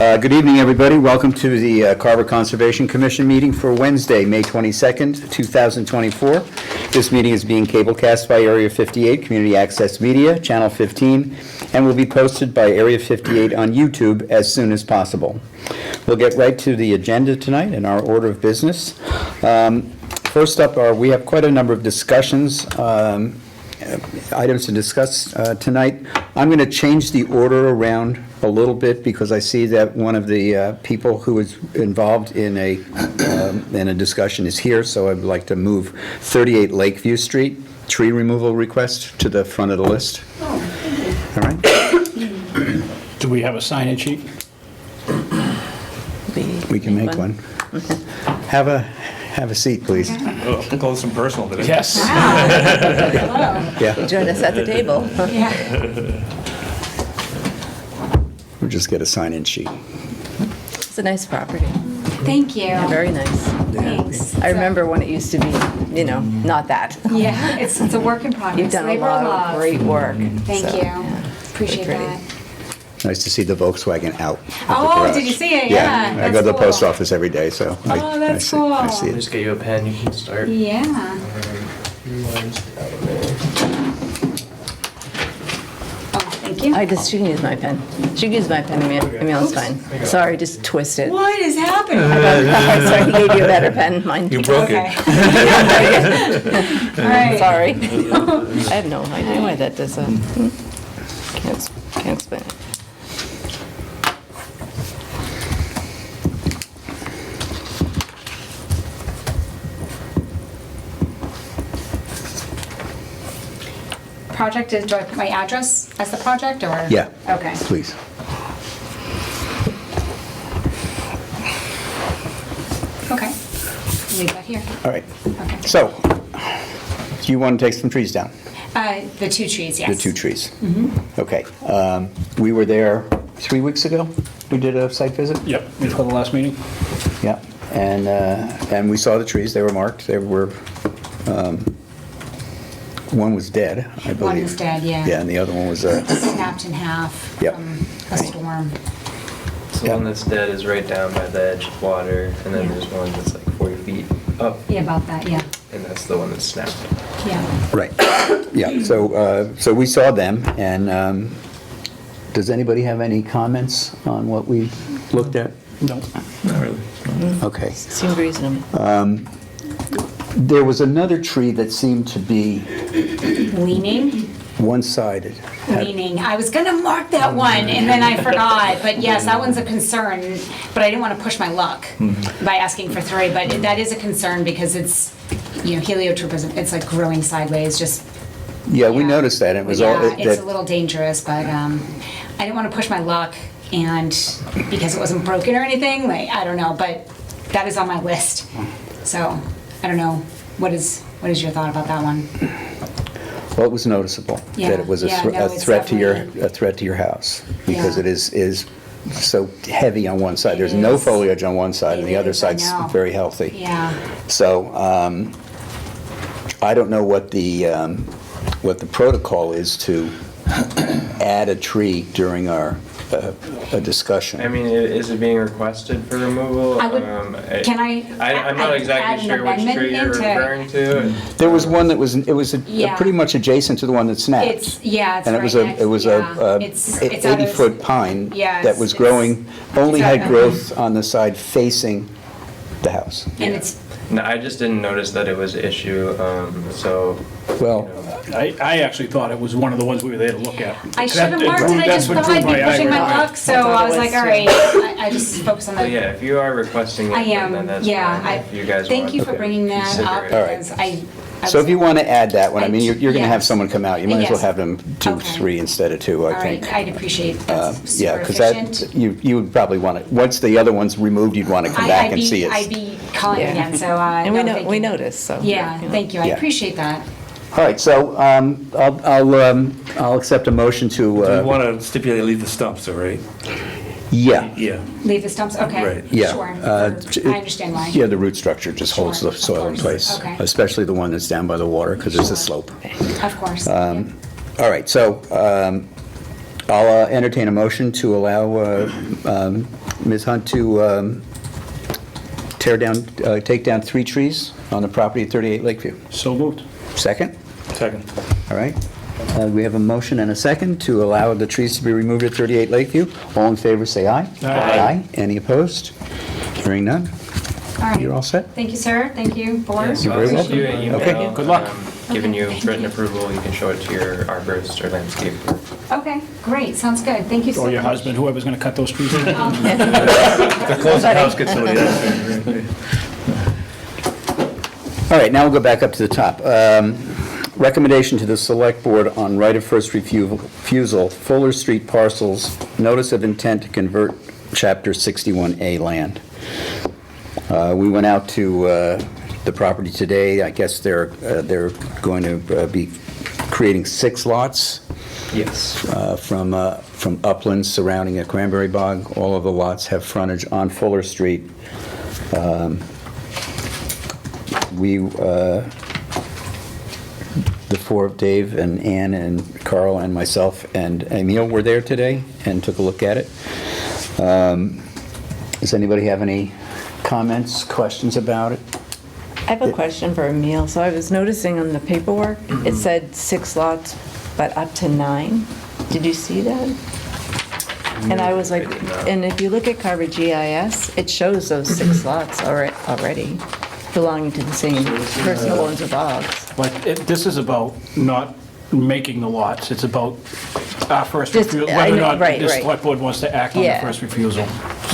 Good evening, everybody. Welcome to the Carver Conservation Commission meeting for Wednesday, May 22nd, 2024. This meeting is being cablecast by Area 58 Community Access Media, Channel 15, and will be posted by Area 58 on YouTube as soon as possible. We'll get right to the agenda tonight in our order of business. First up, we have quite a number of discussions, items to discuss tonight. I'm going to change the order around a little bit because I see that one of the people who is involved in a discussion is here, so I'd like to move 38 Lakeview Street, tree removal request, to the front of the list. All right? Do we have a sign-in sheet? We can make one. Have a seat, please. Oh, close and personal today. Yes. Yeah. Join us at the table. We'll just get a sign-in sheet. It's a nice property. Thank you. Very nice. Thanks. I remember when it used to be, not that. Yeah, it's a work in progress. You've done a Labor lot of of love. great work. Thank So, you. yeah, Appreciate pretty. that. Nice to see the Volkswagen out. of the Oh, garage. did you see it? Yeah, Yeah, I that's go to the cool. post office every day, so I that's see cool. I see it. Just get you a pen, you can start. Yeah. Oh, thank you. She can use my pen. She can use my pen, Emil's fine. Sorry, just twist it. What is happening? Sorry, he gave you a better pen. Mine. You broke Okay. it. All right. Sorry. I have no idea why that does that. Can't explain it. Project is, do I put my address as the project or? Yeah. Okay. Please. Okay. Leave that here. All right. Okay. So, do you want to take some trees down? The two trees, yes. The two trees? Okay. We were there 3 weeks ago. We did a site visit? Yep, before the last meeting. Yeah. And we saw the trees. They were marked. They were, one was dead, I believe. One was dead, yeah. Yeah, and the other one was, Snapped in half Yep. from a storm. So the one that's dead is right down by the edge of water, and then there's one that's like 40 feet up, Yeah, about that, yeah. and that's the one that's snapped. Yeah. right. Yeah, so we saw them, and does anybody have any comments on what we looked at? No. Not really. Okay. Seemed reasonable. There was another tree that seemed to be Leaning. one-sided. Leaning. I was gonna mark that one and then I forgot, but yes, that one's a concern, but I didn't wanna push my luck by asking for 3, but that is a concern because it's, heliotrope is, it's like growing sideways, just. Yeah, we yeah. noticed that. It was all. Yeah, it's that- a little dangerous, but I didn't wanna push my luck and because it wasn't broken or anything, like, I don't know, but that is on my list. So, I don't know, what is your thought about that one? Well, it was noticeable Yeah, that it was a yeah, thre- no, a it's threat to definitely- your house, because Yeah. it is so heavy on one side. It There's no is. foliage on one side, and It the other is, I side's know. very healthy. Yeah. So, I don't know what the protocol is to add a tree during a discussion. I mean, is it being requested for removal? I would- can I I'm not add exactly an sure which amendment tree you're into- referring to. There was one that was, Yeah. pretty much adjacent to the one that snapped. It's And it was right next- yeah. a It's out of- 80-foot pine Yeah, that was it's- growing, only it's had out of- growth on the side facing the house. And it's, No, I just didn't notice that it was issue, so. Well, I actually thought it was one of the ones we were there to look at. I should have marked it, I That's just what thought drew I'd be my eye pushing my right away. luck, so I thought I it was was like, all too. right, I just focus on But the. yeah, if you are requesting it, I am, then that's yeah, fine. If you guys thank want you for to bringing that consider up, it. All right. because I so if you want to add that one, I mean, you're going to have Yes. someone come out. You might as well Yes. have them do Okay. 3 instead of 2, All I think. right, I'd appreciate, that's Yeah, super because efficient. you would probably want to, once the other one's removed, you'd want to come back and see it. I'd be calling Yeah. again, so, And no, thank we you. noticed, so. Yeah, thank you, I Yeah. appreciate that. All right, so I'll accept a motion to, We want to stipulate, leave the stumps, all right? yeah. Yeah. Leave the stumps, okay, Right. Yeah. sure, I understand why. Yeah, the root structure just holds Sure, the of soil in course. place, Okay. especially the one that's down by the water, because it's a Sure. slope. Of course, yeah. All right, so I'll entertain a motion to allow Ms. Hunt to take down 3 trees on the property at 38 Lakeview. So moved. Second? Second. All right. We have a motion and a second to allow the trees to be removed at 38 Lakeview. All in favor, say aye. Aye. Any opposed? Hearing none. All right. You're all set? Thank you, sir. Thank you, board. You're very welcome. You an email, Okay. Good luck. Giving you Okay. written approval, you can show it to your arborist or landscaper. Okay, great. Sounds good. Thank you so much. Or your husband, whoever's going to cut those trees. The closing house gets somebody else. All right, now we'll go back up to the top. Recommendation to the Select Board on right of first refusal, Fuller Street parcels, notice of intent to convert Chapter 61A land. We went out to the property today. I guess they're going to be creating 6 lots Yes. from uplands surrounding a cranberry bog. All of the lots have frontage on Fuller Street. The 4 of Dave and Ann and Carl and myself and Emil were there today and took a look at it. Does anybody have any comments, questions about it? I have a question for Emil. So I was noticing on the paperwork, it said 6 lots, but up to 9. Did you see that? And I was like, I did not. and if you look at Carver GIS, it shows those 6 lots already belonging to the same person who owns the bogs. But this is about not making the lots. It's about our first Just- refusal, I whether or know, not right, the right. select board wants to act on the Yeah. first refusal.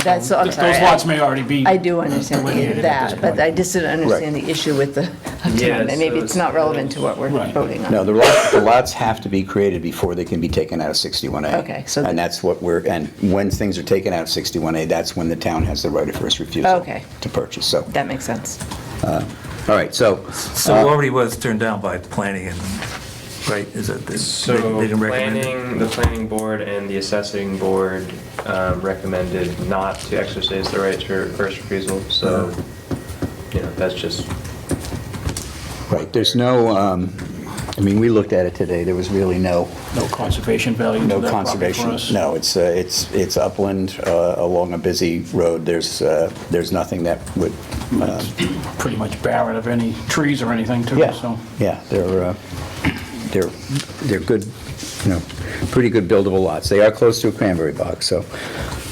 That's, I'm sorry. Those lots may already be. I do understand delineated at that, this but point. I just didn't understand the issue with the, Yeah, and maybe so it's not relevant to what we're Right. voting on. No, the lots have to be created before they can be taken out of 61A. Okay, so And that's what and when things are taken out of 61A, that's when the town has the right of first refusal. Okay. To purchase, so, That makes sense. all right, so. So it already was turned down by planning and, right, is it? So they didn't recommend it? the planning board and the assessing board recommended not to exercise the right to first refusal, so, that's just, Right, there's no, I mean, we looked at it today, there was really no conservation value to no that property for conservation. us. No, it's upland along a busy road, there's nothing that would, Pretty much barren of any trees or anything too, so. yeah, they're good, pretty good buildable lots. They are close to a cranberry bog, so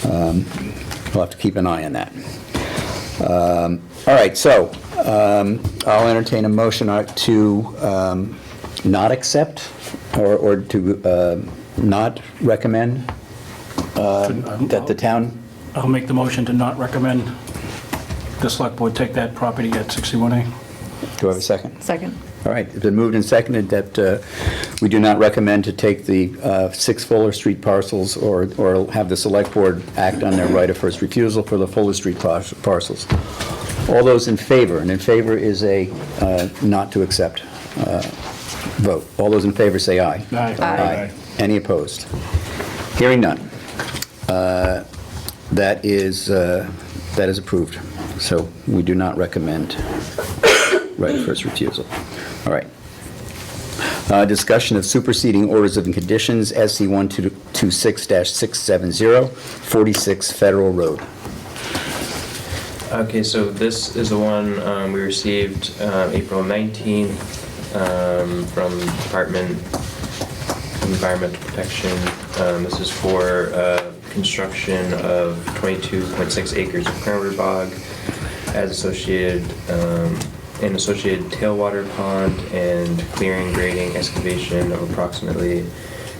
we'll have to keep an eye on that. All right, so I'll entertain a motion to not accept or to not recommend that the town, I'll make the motion to not recommend the select board take that property at 61A. do I have a second? Second. All right, it's been moved and seconded that we do not recommend to take the 6 Fuller Street parcels or have the Select Board act on their right of first refusal for the Fuller Street parcels. All those in favor, and in favor is a not to accept vote. All those in favor say aye. Aye. Aye. Any opposed? Hearing none. That is approved. So we do not recommend right of first refusal. All right. Discussion of superseding orders of conditions, SC 1226-670, 46 Federal Road. okay, so this is the one we received April 19th from Department of Environmental Protection. This is for construction of 22.6 acres of cranberry bog as associated an associated tailwater pond and clearing, grading, excavation of approximately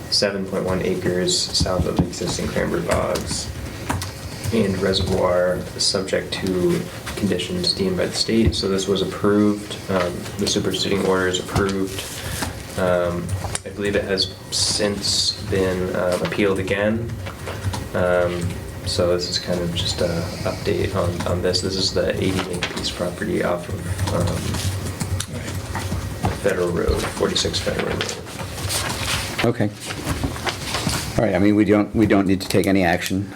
7.1 acres south of existing cranberry bogs and reservoir, subject to conditions deemed by the state. So this was approved. The superseding order is approved. I believe it has since been appealed again. So this is kind of just an update on this. This is the 80-acre piece property off of Federal Road, 46 Federal Road. Okay. All right, I mean, we don't need to take any action.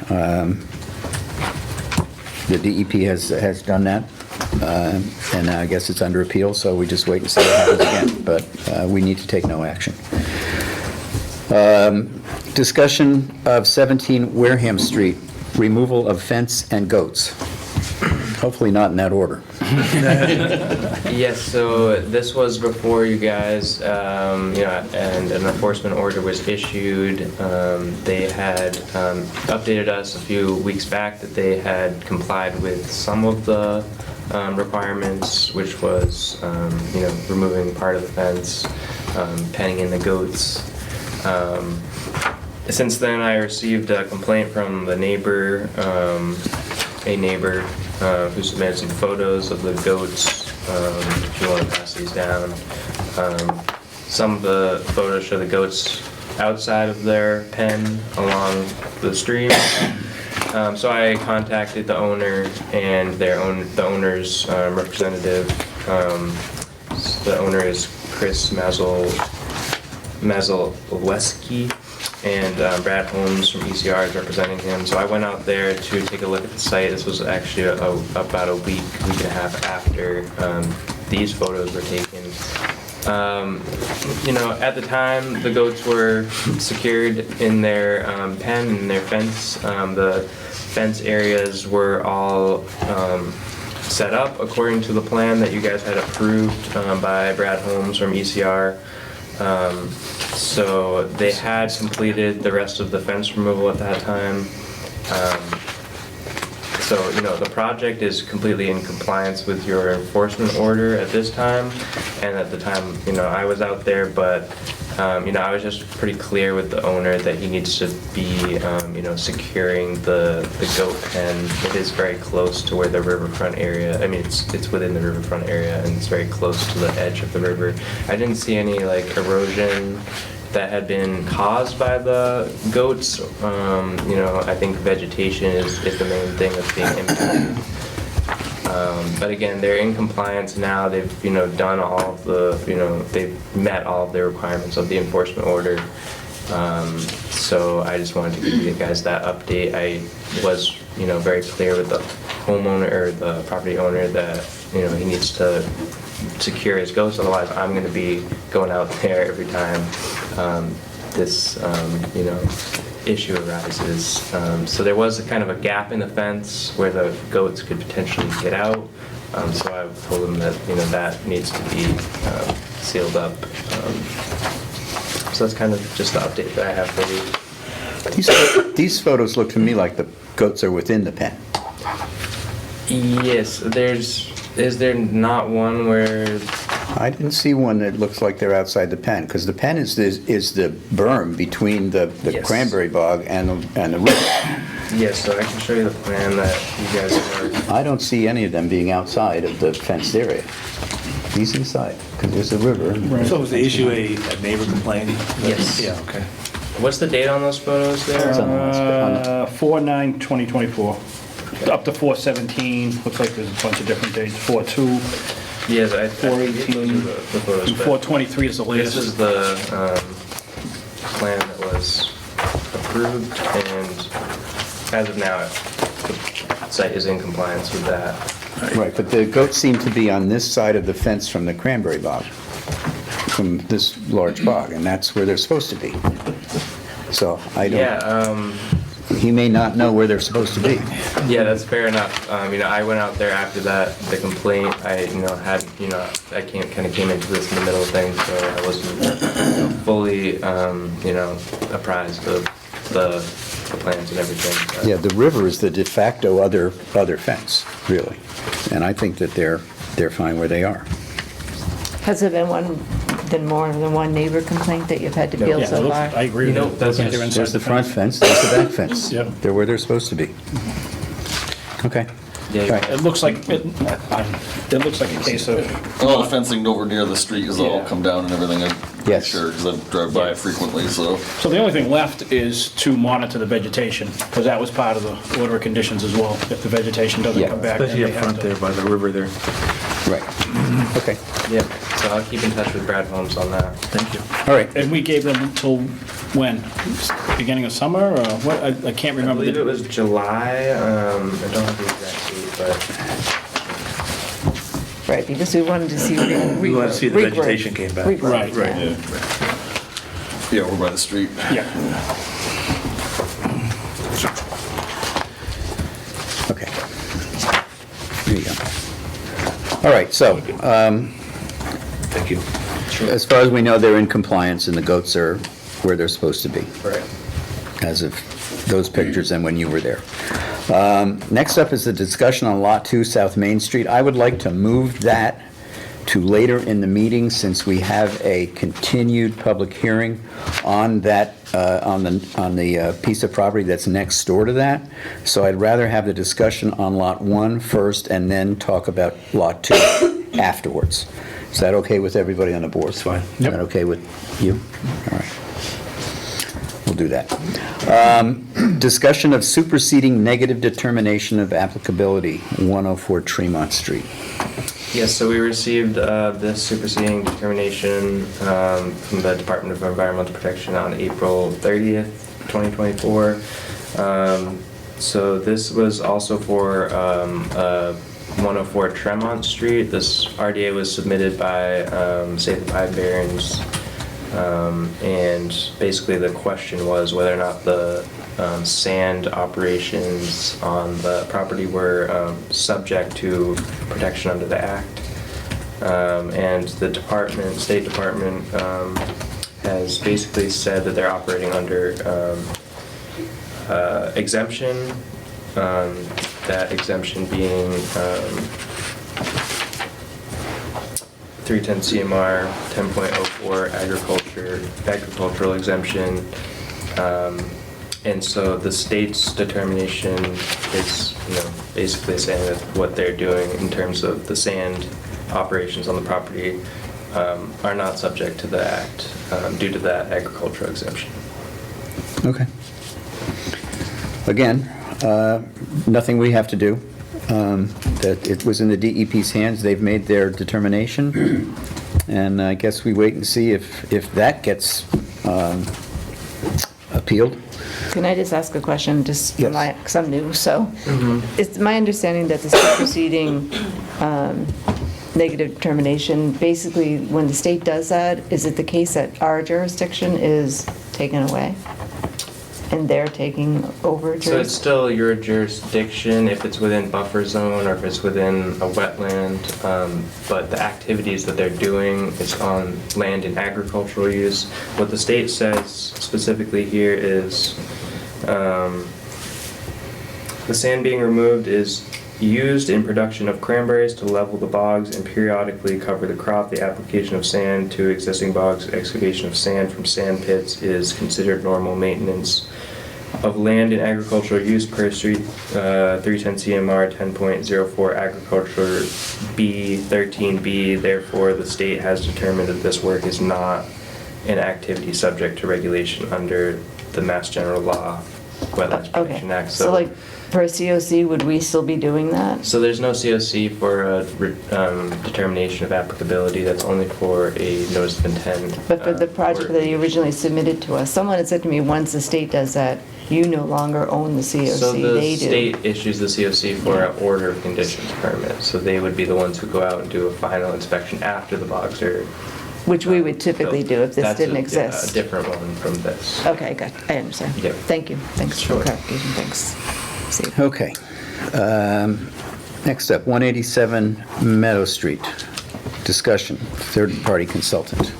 The DEP has done that, and I guess it's under appeal, so we just wait and see what happens again, but we need to take no action. Discussion of 17 Wareham Street, removal of fence and goats. Hopefully not in that order. Yes, so this was before you guys, and an enforcement order was issued. They had updated us a few weeks back that they had complied with some of the requirements, which was, removing part of the fence, penning in the goats. Since then, I received a complaint from the neighbor, who submitted some photos of the goats. If you want to pass these down. Some of the photos show the goats outside of their pen along the stream. So I contacted the owner and the owner's representative. The owner is Chris Mazelowski, and Brad Holmes from ECR is representing him. So I went out there to take a look at the site. This was actually about a week and a half after these photos were taken. At the time, the goats were secured in their pen and their fence. The fence areas were all set up according to the plan that you guys had approved by Brad Holmes from ECR. So they had completed the rest of the fence removal at that time. The project is completely in compliance with your enforcement order at this time. And at the time, I was out there, but, I was just pretty clear with the owner that he needs to be, securing the goat pen. It is very close to where the riverfront area, it's within the riverfront area and it's very close to the edge of the river. I didn't see any erosion that had been caused by the goats. I think vegetation is the main thing that's being impacted. But again, they're in compliance now. They've, done all of the, they've met all of the requirements of the enforcement order. So I just wanted to give you guys that update. I was, very clear with the homeowner or the property owner that, he needs to secure his goats. Otherwise, I'm going to be going out there every time this, issue arises. So there was kind of a gap in the fence where the goats could potentially get out. So I told them that, that needs to be sealed up. So that's kind of just the update that I have for you. These photos look to me like the goats are within the pen. Yes, is there not one where... I didn't see one that looks like they're outside the pen, because the pen is the berm between the Yes. cranberry bog and the river. Yes, so I can show you the plan that you guys are... I don't see any of them being outside of the fenced area. He's inside, because there's a river. So was the issue a neighbor complaint? Yes. Yeah, okay. What's the date on those photos there? It's on the last- 4/9/2024, up to 4/17, looks like there's a bunch of different dates, 4/2, Yes, I believe 4/18, those are the photos. and but 4/23 is the This latest. is the plan that was approved, and as of now, the site is in compliance with that. Right, but the goats seem to be on this side of the fence from the cranberry bog, from this large bog, and that's where they're supposed to be. So I don't, Yeah, he may not know where they're supposed to be. yeah, that's fair enough. I went out there after the complaint. I kind of came into this in the middle of things, so I wasn't, fully, apprised of the plans and everything. but- Yeah, the river is the de facto other fence, really. And I think that they're fine where they are. Has there been more than one neighbor complaint that you've had to field Yeah, so it far? looks- I agree with you. that's They're just- inside There's the front fence. fence, there's the back fence. Yeah. They're where they're supposed to be. Okay. Yeah, All right. It looks like a case of, All the fencing over near the street is all Yeah. come down and everything. I'm Yes. sure, because I drive by it frequently, so. so the only thing left is to monitor the vegetation, because that was part of the order of conditions as well. If the vegetation doesn't Yeah. come back, then Especially they up have front to. there by the river there. Right. Okay. Yeah, so I'll keep in touch with Brad Holmes on that. Thank you. All right. And we gave them until when? Beginning of summer, or what? I can't I remember. believe it was July, I don't have the exact date, but Right, because we wanted to see. We wanted to see the vegetation came back. Right, right. Yeah. Yeah, we're by the street. Yeah. All right, so, Thank you. as far as we know, they're in compliance and the goats are where they're supposed to be, Right. as of those pictures and when you were there. Next up is the discussion on Lot 2 South Main Street. I would like to move that to later in the meeting, since we have a continued public hearing on that, on the piece of property that's next door to that. So I'd rather have the discussion on Lot 1 first and then talk about Lot 2 afterwards. Is that okay with everybody on the board? It's fine. Is that okay with you? All right. We'll do that. Discussion of superseding negative determination of applicability, 104 Tremont Street. Yes, so we received this superseding determination from the Department of Environmental Protection on April 30th, 2024. So this was also for 104 Tremont Street. This RDA was submitted by Save the Pine Barrens, and basically the question was whether or not the sand operations on the property were subject to protection under the Act. And the State Department has basically said that they're operating under exemption, that exemption being 310 CMR 10.04 agricultural exemption. And so the state's determination is, basically saying that what they're doing in terms of the sand operations on the property are not subject to the Act due to that agricultural exemption. Okay. Again, nothing we have to do. That it was in the DEP's hands. They've made their determination. And I guess we wait and see if that gets appealed. Can I just ask a question, just Yes. because I'm new, so. It's my understanding that the superseding negative determination, basically, when the state does that, is it the case that our jurisdiction is taken away? And they're taking over So it's jurisdiction? still your jurisdiction if it's within buffer zone or if it's within a wetland, but the activities that they're doing is on land in agricultural use. What the state says specifically here is the sand being removed is used in production of cranberries to level the bogs and periodically cover the crop. The application of sand to existing bogs, excavation of sand from sand pits is considered normal maintenance of land in agricultural use per street 310 CMR 10.04 agriculture B 13B. Therefore, the state has determined that this work is not an activity subject to regulation under the Mass General Law Wetlands Protection Okay, Act. so like, for a COC, would we still be doing that? So there's no COC for a determination of applicability. That's only for a notice of intent. But for the project that you originally submitted to us, someone had said to me, once the state does that, you no longer own the COC, So the they do. state issues the COC for an order of conditions permit. So they would be the ones who go out and do a final inspection after the bogs are. Which we would typically do if this That's didn't a exist. different one from this. Okay, good, I understand. Yep. Thank you, thanks for Sure. clarification, thanks. See. Okay. Next up, 187 Meadow Street. Discussion, third-party consultant.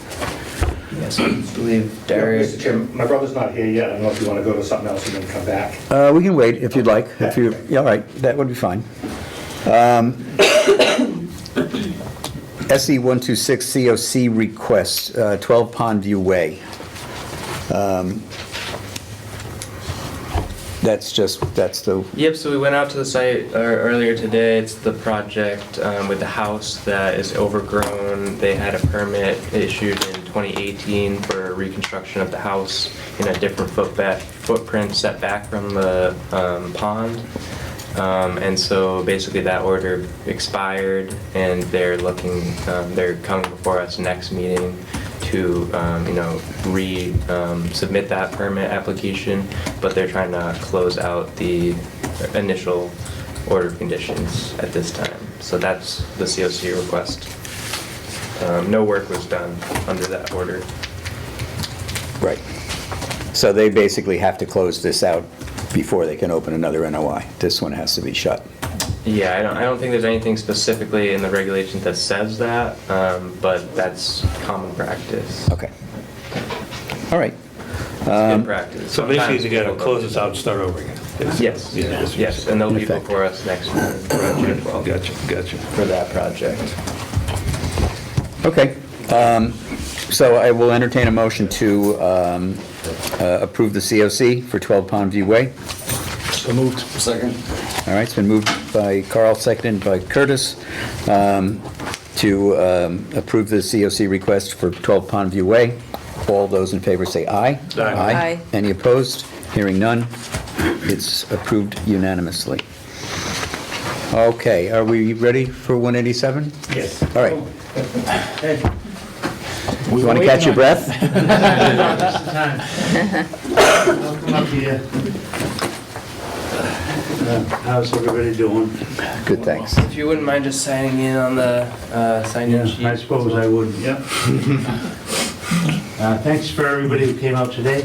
Yes, I believe Derek. Mr. Chairman, my brother's not here yet. I don't know if you want to go to something else and then come back. We can wait if you'd like. If you, yeah, all right, that would be fine. SE 126 COC request, 12 Pondview Way. That's the, Yep, so we went out to the site earlier today. It's the project with the house that is overgrown. They had a permit issued in 2018 for reconstruction of the house in a different footprint set back from the pond. And so basically that order expired and they're coming before us next meeting to, submit that permit application, but they're trying to close out the initial order of conditions at this time. So that's the COC request. No work was done under that order. right. So they basically have to close this out before they can open another NOI. This one has to be shut. Yeah, I don't think there's anything specifically in the regulations that says that, but that's common practice. Okay. All right. It's good practice. So basically, Sometimes you gotta people close don't- this out and start over again. Yes, Yeah, that's what you're yes, and they'll In be effect. before us next project as well. Gotcha. For that project. Okay. So I will entertain a motion to approve the COC for 12 Pondview Way. So moved. Second? All right, it's been moved by Carl, seconded by Curtis, to approve the COC request for 12 Pondview Way. All those in favor say aye. Aye. Any opposed? Hearing none, it's approved unanimously. Okay, are we ready for 187? Yes. All right. Hey, You want to catch your breath? this is time. I'll come up here. How's everybody doing? Good, thanks. If you wouldn't mind just signing in on the sign-in sheet. I suppose I would, yeah. Thanks for everybody who came out today,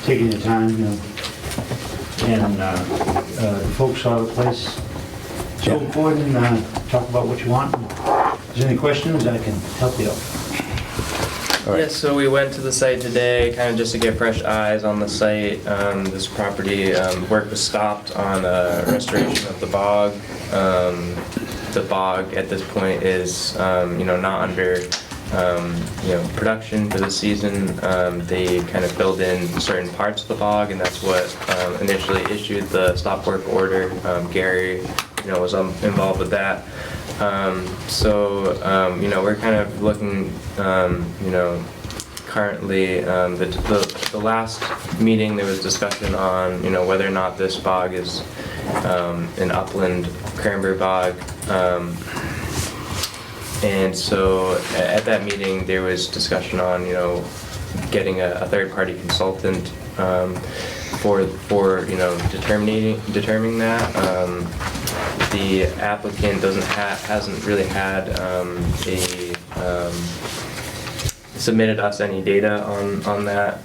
taking your time, you know. And the folks saw the place. So go ahead and talk about what you want. If there's any questions, I can help you out. All right. Yeah, so we went to the site today, kind of just to get fresh eyes on the site. This property, work was stopped on restoration of the bog. The bog at this point is, not under, production for the season. They kind of filled in certain parts of the bog, and that's what initially issued the stop work order. Gary, was involved with that. We're kind of looking, currently, the last meeting, there was discussion on, whether or not this bog is an upland cranberry bog. And so at that meeting, there was discussion on, getting a third-party consultant for determining that. The applicant hasn't really had submitted us any data on that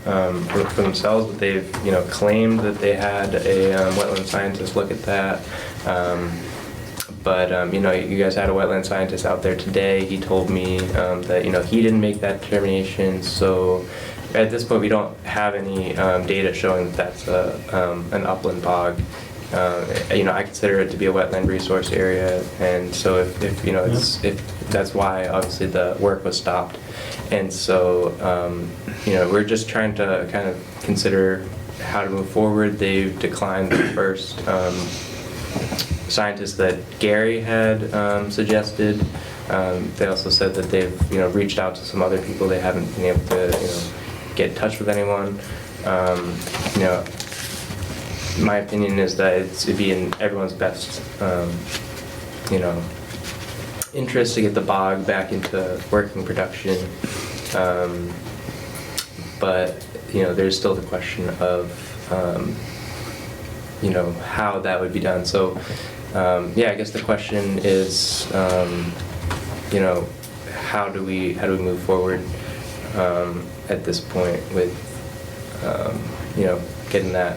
for themselves, but they've claimed that they had a wetland scientist look at that. But you guys had a wetland scientist out there today. He told me that he didn't make that determination. So at this point, we don't have any data showing that that's an upland bog. I consider it to be a wetland resource area, and so if that's why obviously the work was stopped, and so we're just trying to kind of consider how to move forward. They've declined the first scientist that Gary had suggested. They also said that they've reached out to some other people. They haven't been able to get in touch with anyone. My opinion is that it'd be in everyone's best, interest to get the bog back into working production. But there's still the question of, how that would be done. So, I guess the question is, how do we move forward at this point with, getting that.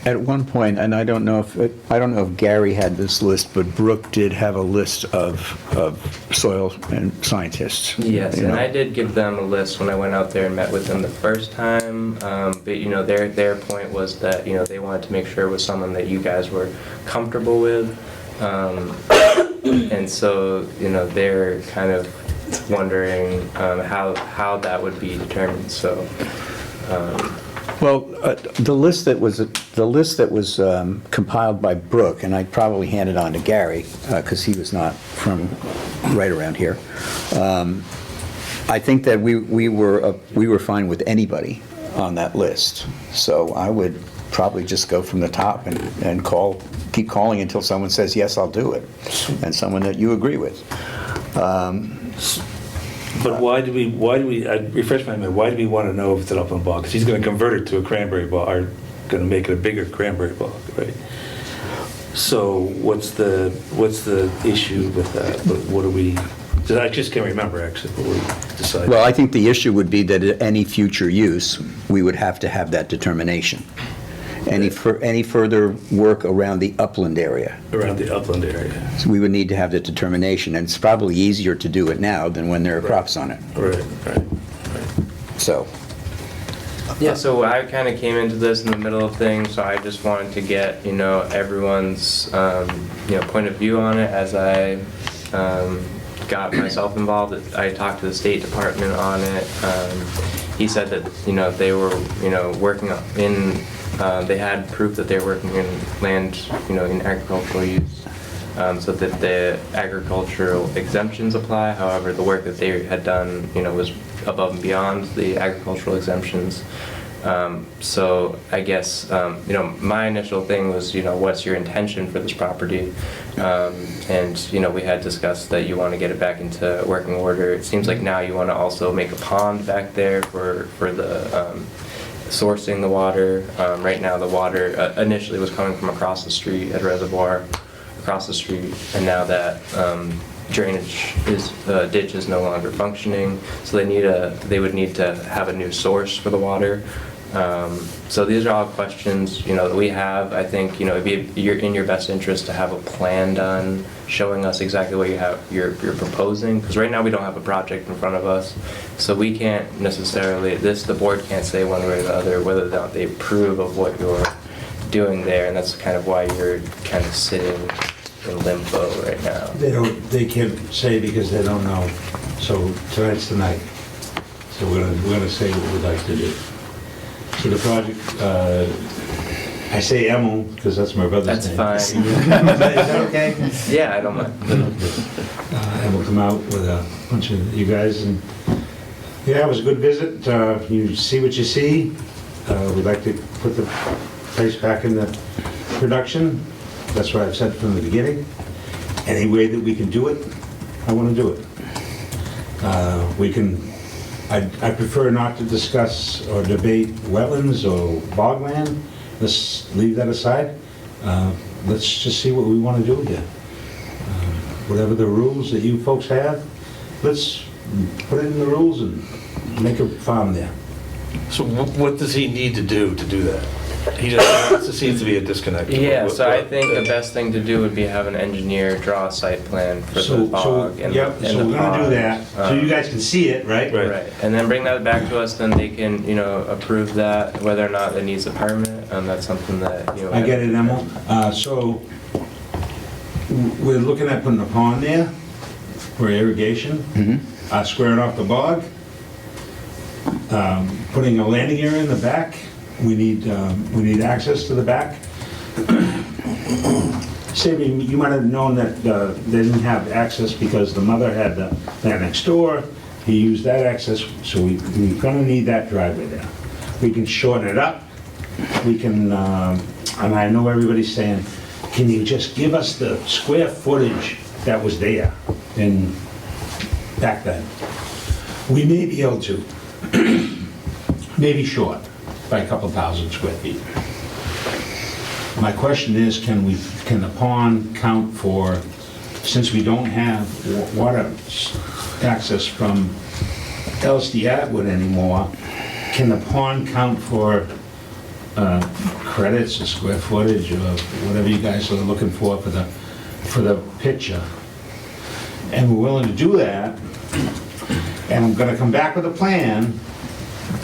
At one point, and I don't know if Gary had this list, but Brooke did have a list of soil and scientists. Yes, and I did give them a list when I went out there and met with them the first time. But their point was that they wanted to make sure it was someone that you guys were comfortable with, and so they're kind of wondering how that would be determined. So. Well, the list that was compiled by Brooke, and I probably handed on to Gary because he was not from right around here. I think that we were fine with anybody on that list. So I would probably just go from the top and keep calling until someone says yes, I'll do it, and someone that you agree with. But why do we, refresh my memory, why do we want to know if it's an upland bog? Because he's going to convert it to a cranberry bog, or going to make it a bigger cranberry bog, right? So what's the issue with that? What do we, I just can't remember actually what we decided. Well, I think the issue would be that at any future use, we would have to have that determination. Any further work around the upland area? Around the upland area. So we would need to have the determination, and it's probably easier to do it now than when there are crops on it. Right. So, Yeah, so I kind of came into this in the middle of things, so I just wanted to get, everyone's, point of view on it as I got myself involved. I talked to the State Department on it. He said that, they were, working in, they had proof that they were working in land, in agricultural use. So that the agricultural exemptions apply. However, the work that they had done, was above and beyond the agricultural exemptions. So I guess, my initial thing was, what's your intention for this property? And, we had discussed that you want to get it back into working order. It seems like now you want to also make a pond back there for the sourcing the water. Right now the water initially was coming from across the street at Reservoir, across the street, and now that drainage ditch is no longer functioning, so they would need to have a new source for the water. So these are all questions that we have. I think it'd be in your best interest to have a plan done showing us exactly what you're proposing, because right now we don't have a project in front of us, so we can't necessarily, the board can't say one way or the other whether or not they approve of what you're doing there, and that's kind of why you're kind of sitting in limbo right now. They can't say because they don't know. So tonight's the night. So we're gonna say what we'd like to do. So the project, I say Emil because that's my brother's name. That's fine. Is that okay? Yeah, I don't mind. And we'll come out with a bunch of you guys, and yeah, it was a good visit. You see what you see. We'd like to put the place back into production. That's what I've said from the beginning. Any way that we can do it, I want to do it. I prefer not to discuss or debate wetlands or bogland. Let's leave that aside. Let's just see what we want to do here. Whatever the rules that you folks have, let's put it in the rules and make a farm there. So what does he need to do that? He just seems to be a disconnect. Yeah, so I think the best thing to do would be have an engineer draw a site plan for the bog and Yep, the so we're gonna do that, so you guys can see it, right? Right, and then bring that back to us, then they can, approve that, whether or not it needs a permit, that's something that, I get it, Emil. So we're looking at putting a pond there for irrigation, squaring off the bog, putting a landing area in the back. We need access to the back. Sammy, you might have known that they didn't have access because the mother had the land next door. He used that access, so we're gonna need that driveway there. We can shorten it up. We can, and I know everybody's saying, can you just give us the square footage that was there back then? We may be able to, maybe short by a couple thousand square feet. My question is, can the pond count for, since we don't have water access from LSD Atwood anymore, can the pond count for credits or square footage or whatever you guys are looking for the picture? And we're willing to do that, and I'm gonna come back with a plan,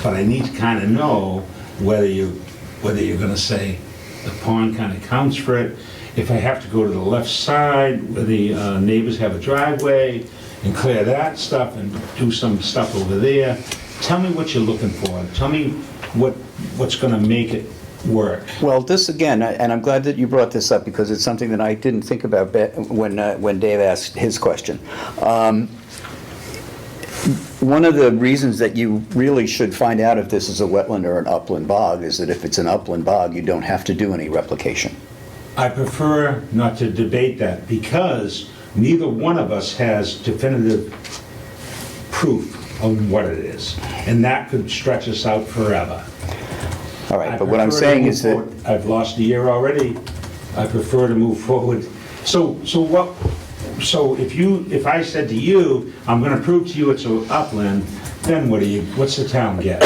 but I need to kind of know whether you're gonna say the pond kind of counts for it. If I have to go to the left side where the neighbors have a driveway and clear that stuff and do some stuff over there. Tell me what you're looking for. Tell me what's gonna make it work. well, this again, and I'm glad that you brought this up because it's something that I didn't think about when Dave asked his question. One of the reasons that you really should find out if this is a wetland or an upland bog is that if it's an upland bog, you don't have to do any replication. I prefer not to debate that because neither one of us has definitive proof of what it is. And that could stretch us out forever. All right, but what I'm saying is that, I've lost a year already. I prefer to move forward. So if I said to you, I'm gonna prove to you it's an upland, then what's the town get?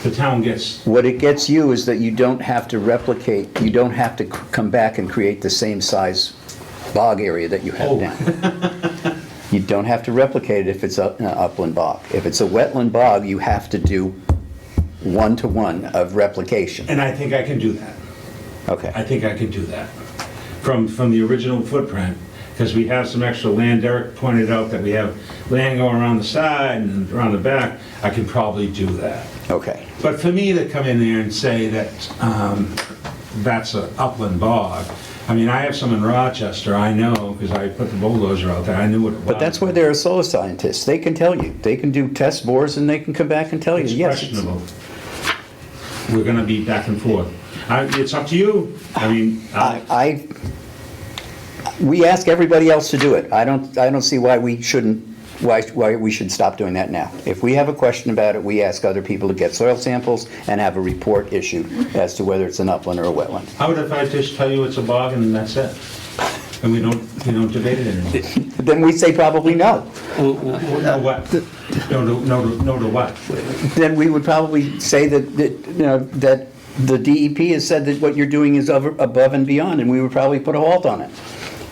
the town gets, What it gets you is that you don't have to replicate, you don't have to come back and create the same size bog area that you have Oh. now. You don't have to replicate it if it's an upland bog. If it's a wetland bog, you have to do one-to-one of replication. and I think I can do that. I Okay, think I can do that. From the original footprint, because we have some extra land. Derek pointed out that we have land going around the side and around the back. I can probably do that. okay. But for me to come in there and say that that's an upland bog, I mean, I have some in Rochester, I know, because I put the bulldozer out there, I knew what it was. But that's why there are soil scientists. They can tell you. They can do test bores and they can come back and tell you, It's yes. questionable. We're gonna be back and forth. It's up to you. I mean, We ask everybody else to do it. I don't see why we shouldn't, why we should stop doing that now. If we have a question about it, we ask other people to get soil samples and have a report issued as to whether it's an upland or a wetland. how about if I just tell you it's a bog and that's it? And we don't debate it anymore? Then we say probably no. No what? No to what? Then we would probably say that the DEP has said that what you're doing is above and beyond, and we would probably put a halt on it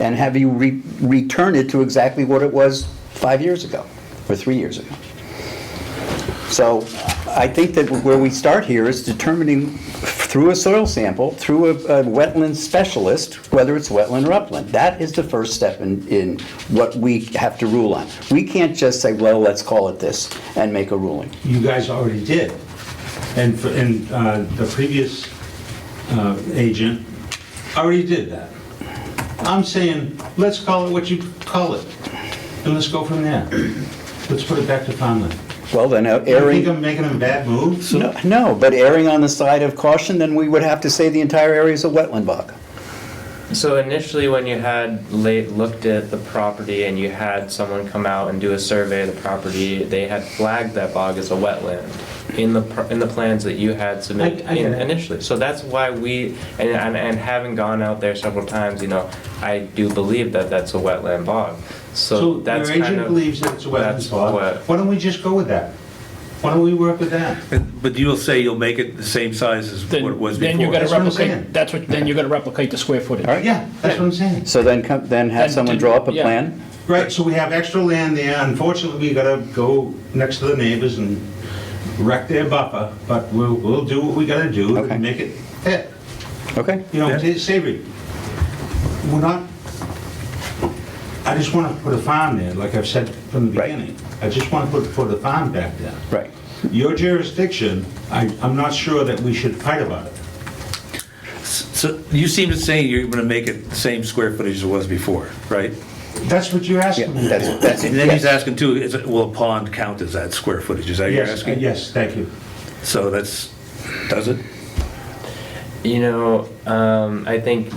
and have you return it to exactly what it was 5 years ago or 3 years ago. So I think that where we start here is determining through a soil sample, through a wetland specialist, whether it's wetland or upland. That is the first step in what we have to rule on. We can't just say, well, let's call it this and make a ruling. You guys already did. And the previous agent already did that. I'm saying, let's call it what you call it, and let's go from there. Let's put it back to farmland. Well, then You erring... think I'm making a bad move? No, but erring on the side of caution, then we would have to say the entire area is a wetland bog. So initially, when you had looked at the property and you had someone come out and do a survey of the property, they had flagged that bog as a wetland in the plans that you had submitted I get it. initially. So that's why we, and having gone out there several times, I do believe that that's a wetland bog. So that's your kind agent of- believes that it's a that's wetland bog. what- Why don't we just go with that? Why don't we work with that? But you'll say you'll make it the same size as what it was before. Then you gotta That's what I'm replicate, saying. then you gotta replicate the square footage. All right. Yeah, that's what I'm saying. So then have Then someone to- draw up a yeah. plan? Right, so we have extra land there. Unfortunately, we gotta go next to the neighbors and wreck their buffer, but we'll do what we gotta do Okay. to make it fit. Okay? You know, Yeah. Savory, we're not, I just want to put a farm there, like I've said from the Right. beginning. I just want to put a farm back there. Right. Your jurisdiction, I'm not sure that we should fight about it. So you seem to say you're going to make it the same square footage as it was before, right? That's what you're Yeah, asking me that's, for. that's, And then he's yes. asking too, will a pond count as that square footage? Is that what you're Yes, asking? yes, thank you. So does it? I think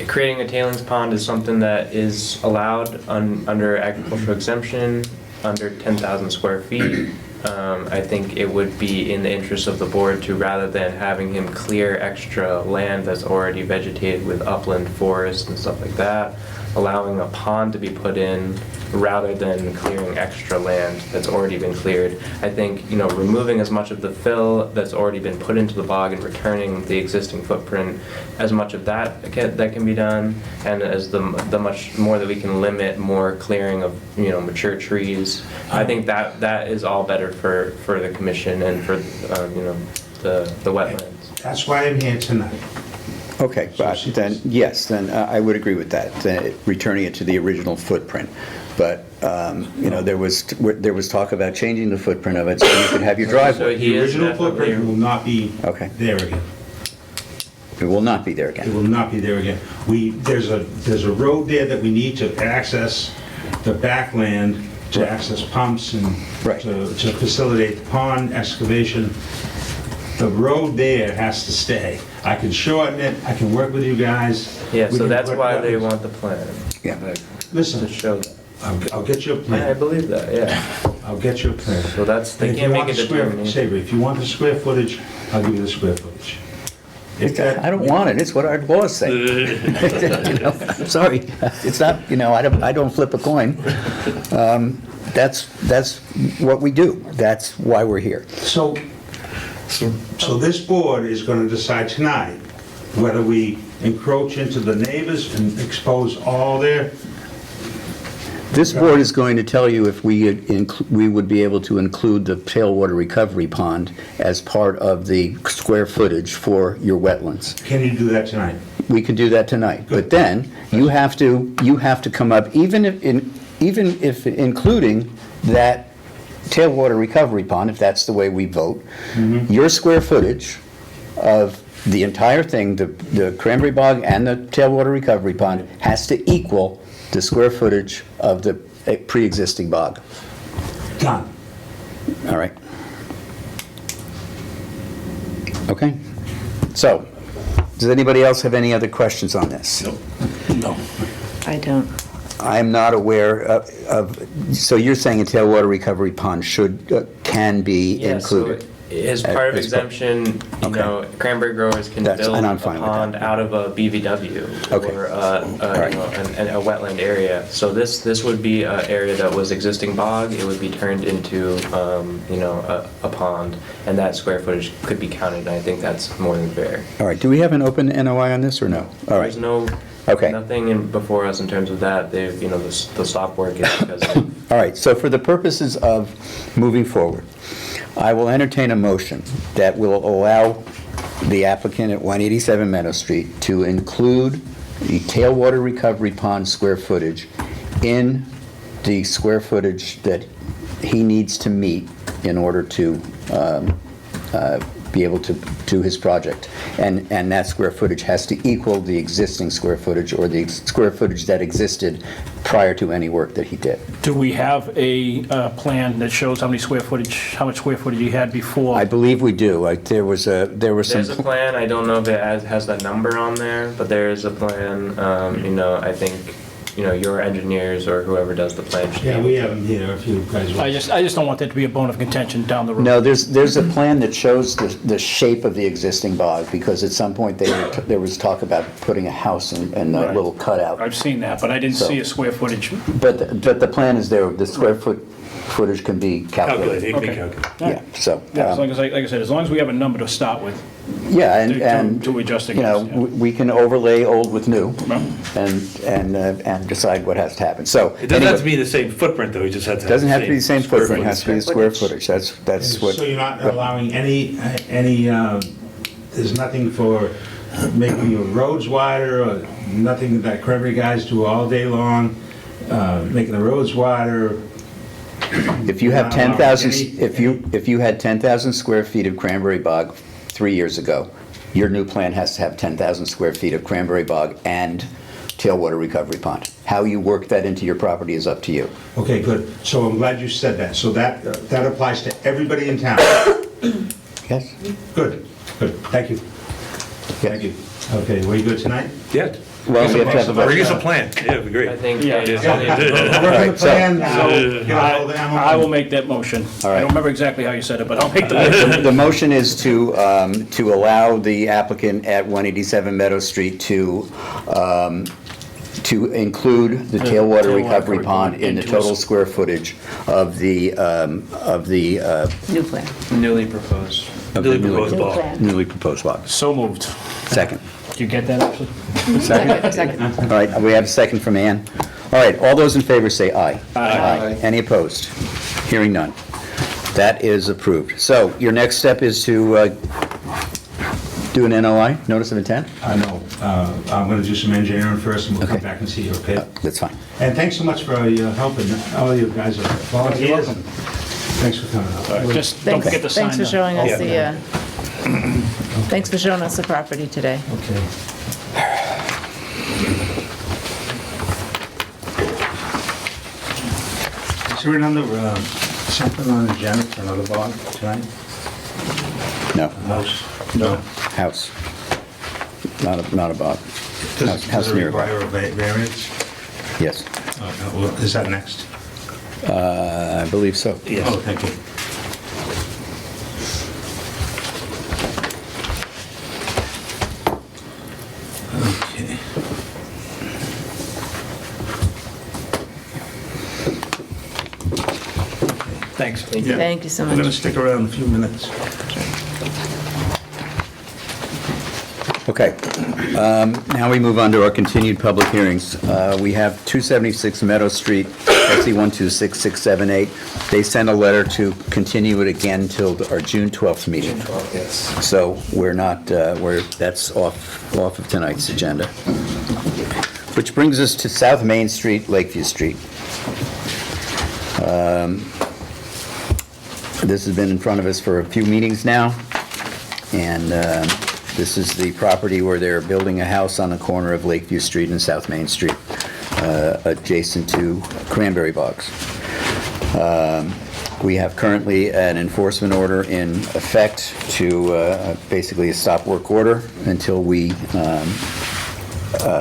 creating a tailings pond is something that is allowed under agricultural exemption, under 10,000 square feet. I think it would be in the interest of the board to, rather than having him clear extra land that's already vegetated with upland forest and stuff like that, allowing a pond to be put in rather than clearing extra land that's already been cleared. I think, removing as much of the fill that's already been put into the bog and returning the existing footprint, as much of that can be done, and as the much more that we can limit more clearing of, mature trees. I think that is all better for the commission and for, the wetlands. That's why I'm here tonight. Okay, but then, yes, then I would agree with that, returning it to the original footprint. But, there was talk about changing the footprint of it so you could have your So driveway. he The is original footprint will definitely, not be Okay. there again. It will not be there It again. will not be there again. There's a road there that we need to access the backland, to access pumps and Right. to facilitate pond excavation. The road there has to stay. I can shorten it, I can work with you guys. yeah, We so can that's put why they wetlands. want the plan, Yeah. to Listen, show that. I'll get you a Yeah, I plan. believe that, yeah. I'll get you a plan. So that's, they And if can't you make want a the square, determination. Savory, if you want the square footage, I'll give you the square footage. If that- I don't want it, it's what our laws say. Sorry, it's not, I don't flip a coin. That's what we do, that's why we're here. So, So this board is gonna decide tonight whether we encroach into the neighbors and expose all their, This board is going to tell you if we would be able to include the tailwater recovery pond as part of the square footage for your wetlands. can you do that tonight? We can do that tonight. But then, you have to come up, even if including that tailwater recovery pond, if that's the way we vote, your square footage of the entire thing, the cranberry bog and the tailwater recovery pond, has to equal the square footage of the pre-existing bog. Done. All right? Okay? So, does anybody else have any other questions on this? No. I don't. I'm not aware of, so you're saying a tailwater recovery pond can be Yeah, so included? as part of As part- exemption, you Okay. know, cranberry growers can That's- build and a I'm fine with that. pond out of a BVW Okay. or right. you know, a wetland area. So this would be an area that was existing bog. It would be turned into you know, a pond, and that square footage could be counted. And I think that's more than fair. All right, do we have an open NOI on this or no? All right, There's no Okay. nothing in before us in terms of that. They've you know the stop work is because of all right, so for the purposes of moving forward, I will entertain a motion that will allow the applicant at 187 Meadow Street to include the tailwater recovery pond square footage in the square footage that he needs to meet in order to be able to do his project. And that square footage has to equal the existing square footage or the square footage that existed prior to any work that he did. Do we have a plan that shows how much square footage you had before? I believe we do. There was some... There's a plan. I don't know if it has that number on there, but there is a plan. You know, I think you know your engineers or whoever does the plan should. Yeah, we have them here if you guys want. I just don't want that to be a bone of contention down the road. No, there's a plan that shows the shape of the existing bog, because at some point there was talk about putting a house and a Right. little cutout. I've seen that, but I didn't So- see a square footage. But the plan is there, the square footage can be Calculate, calculated. it can be Okay. calculated. Yeah, so, Yeah, as long as, like I said, as long as we have a number to start with, yeah, to- and, to adjust you know, against, yeah. we can overlay old with new No. and decide what has to happen. So, It doesn't have anyway, to be the same footprint, though, it just has to have doesn't have to be the same square footprint, it has to be the square footage, that's what... So you're not allowing any, there's nothing for making your roads wider, or nothing that cranberry guys do all day long, making the roads wider? If you have Not allowing 10,000, any- if you had 10,000 square feet of cranberry bog 3 years ago, your new plan has to have 10,000 square feet of cranberry bog and tailwater recovery pond. How you work that into your property is up to you. Okay, good. So I'm glad you said that. So that applies to everybody in town. Yes? Good, good. Thank you. Thank you. Okay, we good tonight? Yeah. Well, we have to have a vote. Bring us a plan, yeah, it'd be great. I think Yeah. yeah. Working Right, the so- plan, now, get a hold of Emma. I will make that motion. All I right. don't remember exactly how you said it, but I'll make the motion. The motion is to allow the applicant at 187 Meadow Street to include the tailwater tailwater recovery pond in the into total his- square footage of the New plan. Newly proposed. Newly proposed ball. newly proposed bog. So moved. Second. Did you get that, actually? Second. All right, we have a second from Ann. All right, all those in favor say aye. Aye. Any opposed? Hearing none. That is approved. So your next step is to do an NOI, notice of intent? I know. I'm gonna do some engineering first, and we'll come Okay. back and see you, okay? That's fine. And thanks so much for your help, and all you guys are volunteers. and Thanks for coming out. Just don't Thanks, forget to sign thanks for the... showing us thanks for showing us the property today. Okay. Is there another, something on the agenda for another bond tonight? No, House? No. house. Not a bog. Does House it nearby. require a variance? Yes, Is that next? I believe so. Oh, thank you. Okay. Thanks. Yeah. Thank you so I'm gonna much. stick around a few minutes. Okay, now we move on to our continued public hearings. We have 276 Meadow Street, SC 1266678. They sent a letter to continue it again till our June 12th meeting. Yes. So we're not, that's off of tonight's agenda. Which brings us to South Main Street, Lakeview Street. This has been in front of us for a few meetings now, and this is the property where they're building a house on the corner of Lakeview Street and South Main Street, adjacent to cranberry bogs. We have currently an enforcement order in effect to basically a stop work order until we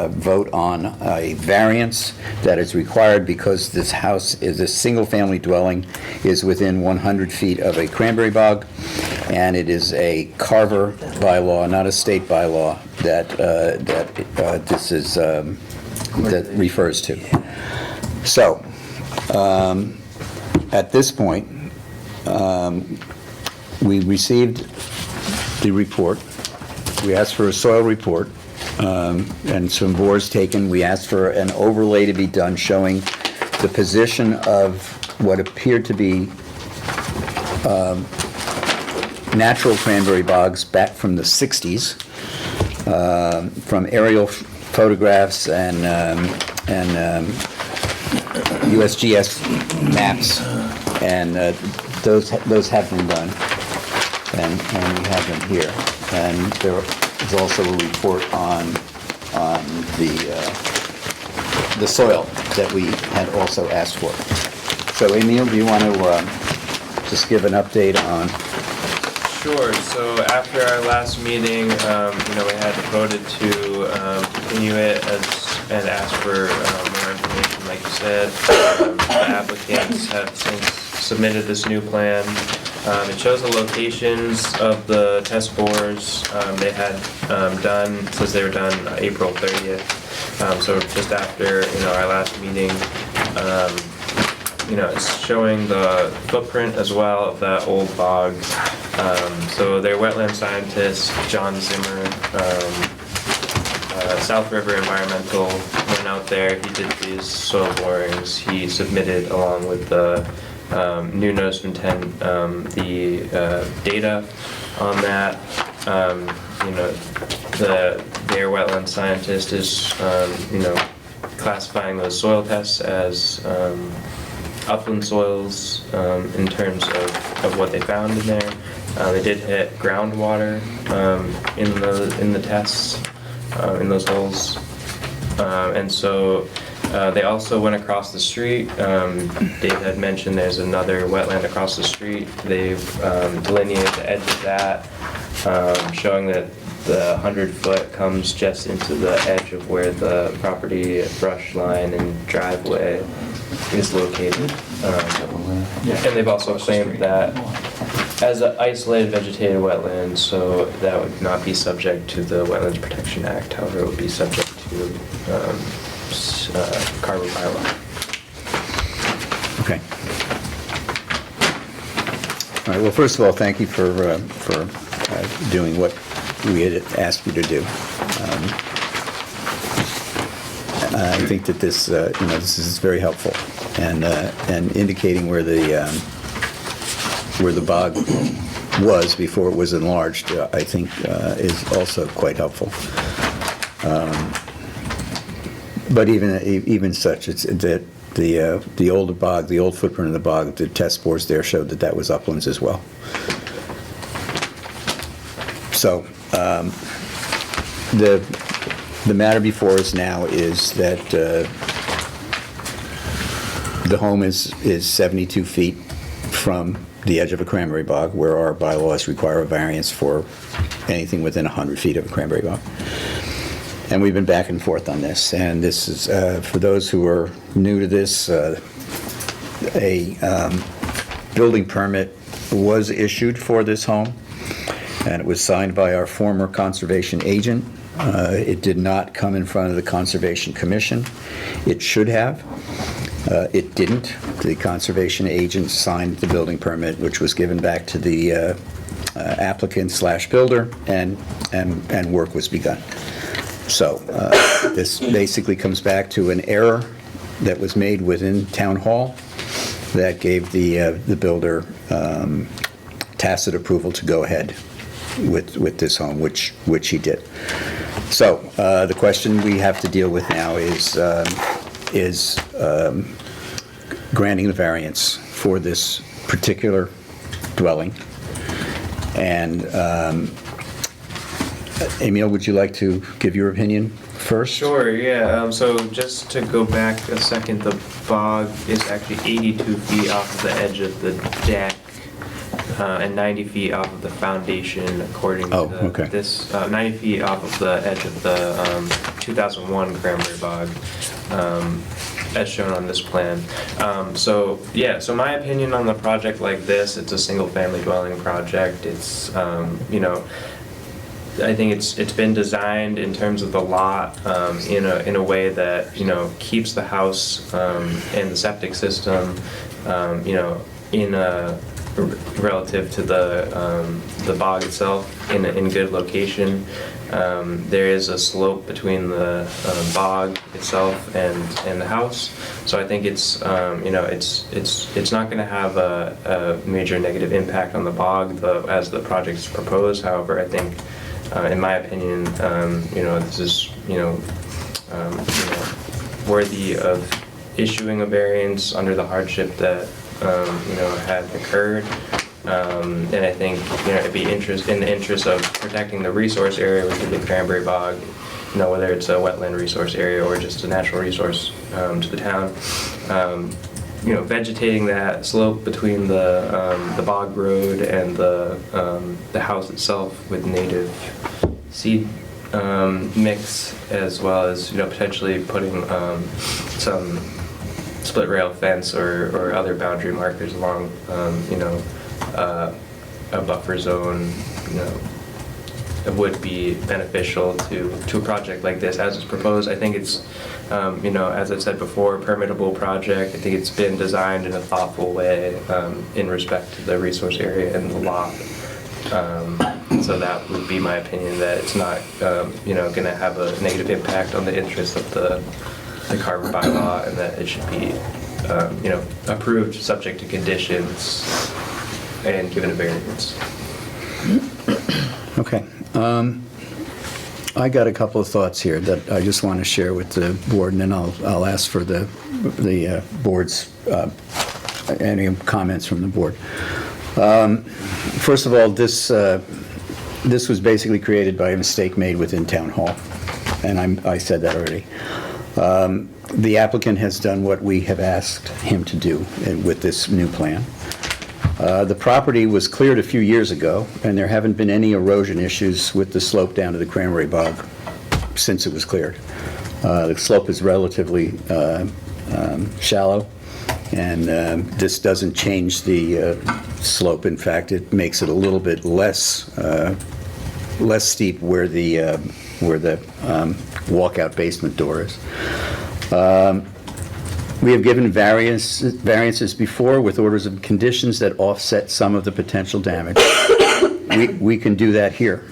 vote on a variance that is required because this house is a single-family dwelling, is within 100 feet of a cranberry bog, and it is a Carver bylaw, not a state bylaw, that this is, that refers to. So, at this point, we received the report. We asked for a soil report, and some bores taken. We asked for an overlay to be done showing the position of what appeared to be natural cranberry bogs back from the 60s, from aerial photographs and USGS maps, and those have been done, and we have them here. And there is also a report on the soil that we had also asked for. So Emil, do you want to just give an update on? Sure. So after our last meeting, we had voted to continue it and ask for more information, like you said. The applicants have since submitted this new plan. It shows the locations of the test bores they had done, says they were done April 30th. So just after, our last meeting, it's showing the footprint as well of that old bog. So their wetland scientist, John Zimmer, South River Environmental, went out there, he did these soil borings, he submitted along with the new notice of intent, the data on that. Their wetland scientist is, classifying those soil tests as upland soils in terms of what they found in there. They did hit groundwater in the tests in those holes, and so they also went across the street. Dave had mentioned there's another wetland across the street. They've delineated the edge of that, showing that the 100-foot comes just into the edge of where the property brush line and driveway is located. And they've also claimed that as an isolated vegetated wetland, so that would not be subject to the Wetlands Protection Act. However, it would be subject to Carver bylaw. Okay. All right, well, first of all, thank you for doing what we had asked you to do. I think that this, this is very helpful, and indicating where the bog was before it was enlarged, I think, is also quite helpful. But even such, it's that the older bog, the old footprint of the bog, the test bores there showed that that was uplands as well. So the matter before us now is that the home is 72 feet from the edge of a cranberry bog, where our bylaws require a variance for anything within 100 feet of a cranberry bog. And we've been back and forth on this. And this is, for those who are new to this, a building permit was issued for this home, and it was signed by our former conservation agent. It did not come in front of the Conservation Commission. It should have. It didn't. The conservation agent signed the building permit, which was given back to the applicant/builder, and work was begun. So this basically comes back to an error that was made within Town Hall that gave the builder tacit approval to go ahead with this home, which he did. So the question we have to deal with now is granting the variance for this particular dwelling. And Emil, would you like to give your opinion first? Sure, yeah. So just to go back a second, the bog is actually 82 feet off of the edge of the deck and 90 feet off of the foundation, according to okay. this. 90 feet off of the edge of the 2001 cranberry bog, as shown on this plan. So yeah, so my opinion on the project like this, it's a single-family dwelling project. It's I think it's been designed in terms of the lot in a way that keeps the house and the septic system in a relative to the bog itself in good location. There is a slope between the bog itself and the house, so I think it's it's not going to have a major negative impact on the bog as the project is proposed. However, I think in my opinion, this is worthy of issuing a variance under the hardship that had occurred. And I think it'd be in the interest of protecting the resource area, which is the cranberry bog, whether it's a wetland resource area or just a natural resource to the town. Vegetating that slope between the bog road and the house itself with native seed mix, as well as potentially putting some split rail fence or other boundary markers along a buffer zone, would be beneficial to a project like this as it's proposed. I think it's as I've said before, a permittable project. I think it's been designed in a thoughtful way in respect to the resource area and the lot. So that would be my opinion, that it's not going to have a negative impact on the interests of the Carver bylaw, and that it should be approved subject to conditions and given a variance. Okay. I got a couple of thoughts here that I just want to share with the board, and then I'll ask for the board's any comments from the board. First of all, this was basically created by a mistake made within Town Hall, and I said that already. The applicant has done what we have asked him to do with this new plan. The property was cleared a few years ago, and there haven't been any erosion issues with the slope down to the cranberry bog since it was cleared. The slope is relatively shallow, and this doesn't change the slope. In fact, it makes it a little bit less steep where the walkout basement door is. We have given variances before with orders of conditions that offset some of the potential damage. We can do that here.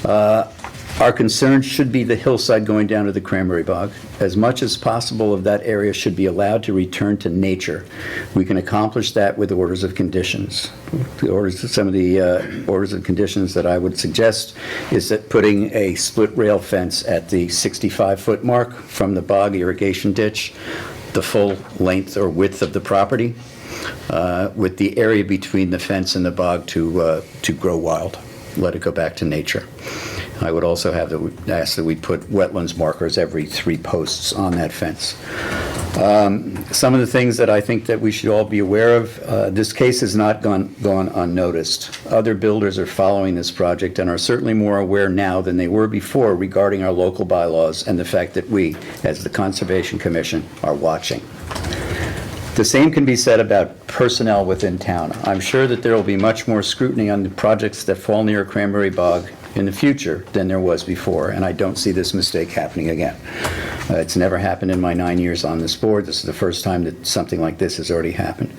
Our concern should be the hillside going down to the cranberry bog. As much as possible of that area should be allowed to return to nature. We can accomplish that with orders of conditions. Some of the orders of conditions that I would suggest is that putting a split rail fence at the 65-foot mark from the bog irrigation ditch, the full length or width of the property, with the area between the fence and the bog to grow wild, let it go back to nature. I would also ask that we put wetlands markers every 3 posts on that fence. Some of the things that I think that we should all be aware of, this case has not gone unnoticed. Other builders are following this project and are certainly more aware now than they were before regarding our local bylaws and the fact that we, as the Conservation Commission, are watching. The same can be said about personnel within town. I'm sure that there will be much more scrutiny on the projects that fall near Cranberry Bog in the future than there was before, and I don't see this mistake happening again. It's never happened in my 9 years on this board. This is the first time that something like this has already happened.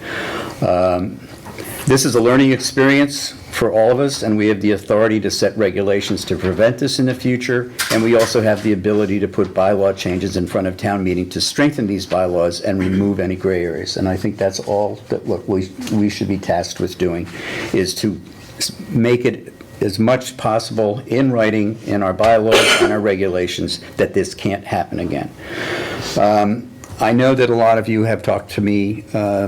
This is a learning experience for all of us, and we have the authority to set regulations to prevent this in the future, and we also have the ability to put bylaw changes in front of town meeting to strengthen these bylaws and remove any gray areas. And I think that's all that what we should be tasked with doing, is to make it as much possible in writing in our bylaws and our regulations that this can't happen again. I know that a lot of you have talked to me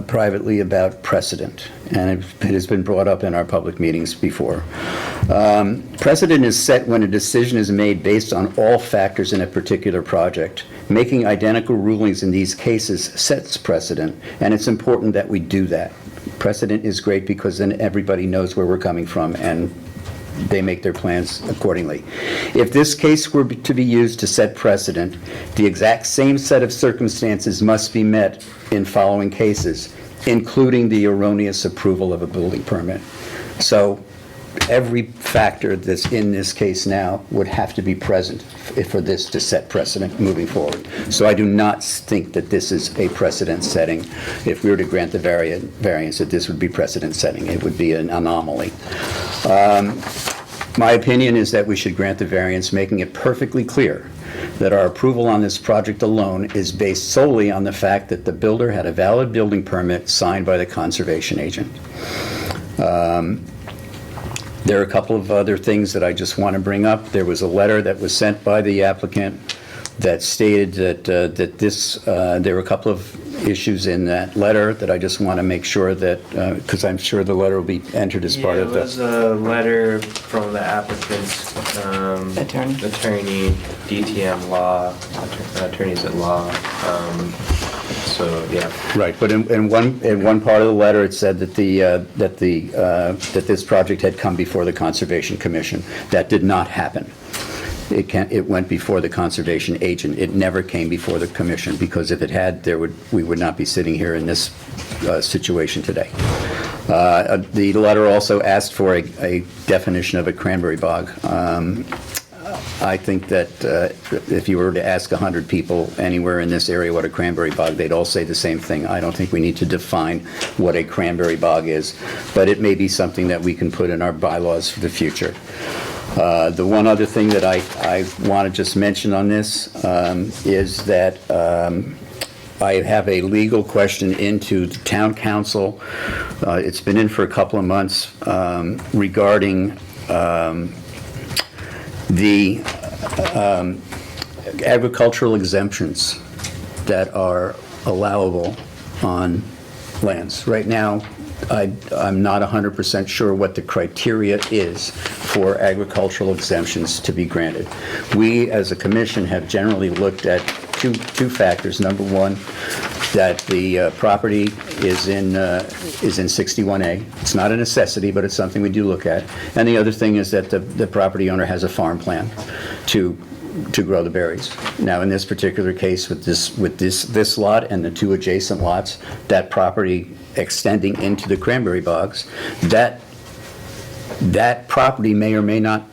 privately about precedent, and it has been brought up in our public meetings before. Precedent is set when a decision is made based on all factors in a particular project. Making identical rulings in these cases sets precedent, and it's important that we do that. Precedent is great because then everybody knows where we're coming from, and they make their plans accordingly. If this case were to be used to set precedent, the exact same set of circumstances must be met in following cases, including the erroneous approval of a building permit. So every factor that's in this case now would have to be present for this to set precedent moving forward. So I do not think that this is a precedent setting. If we were to grant the variance, that this would be precedent setting. It would be an anomaly. My opinion is that we should grant the variance, making it perfectly clear that our approval on this project alone is based solely on the fact that the builder had a valid building permit signed by the conservation agent. There are a couple of other things that I just want to bring up. There was a letter that was sent by the applicant that stated that there were a couple of issues in that letter that I just want to make sure that, because I'm sure the letter will be entered as part of It was a letter from the applicant's attorney, DTM law, attorneys at law. So yeah. Right, but in one part of the letter, it said that that this project had come before the Conservation Commission. That did not happen. It went before the conservation agent. It never came before the commission, because if it had, we would not be sitting here in this situation today. The letter also asked for a definition of a cranberry bog. I think that if you were to ask 100 people anywhere in this area what a cranberry bog, they'd all say the same thing. I don't think we need to define what a cranberry bog is, but it may be something that we can put in our bylaws for the future. The one other thing that I want to just mention on this is that I have a legal question into the town council. It's been in for a couple of months regarding the agricultural exemptions that are allowable on lands. Right now, I'm not 100% sure what the criteria is for agricultural exemptions to be granted. We, as a commission, have generally looked at two factors. Number one, that the property is in 61A. It's not a necessity, but it's something we do look at. And the other thing is that the property owner has a farm plan to grow the berries. Now, in this particular case, with this lot and the two adjacent lots, that property extending into the cranberry bogs, that property may or may not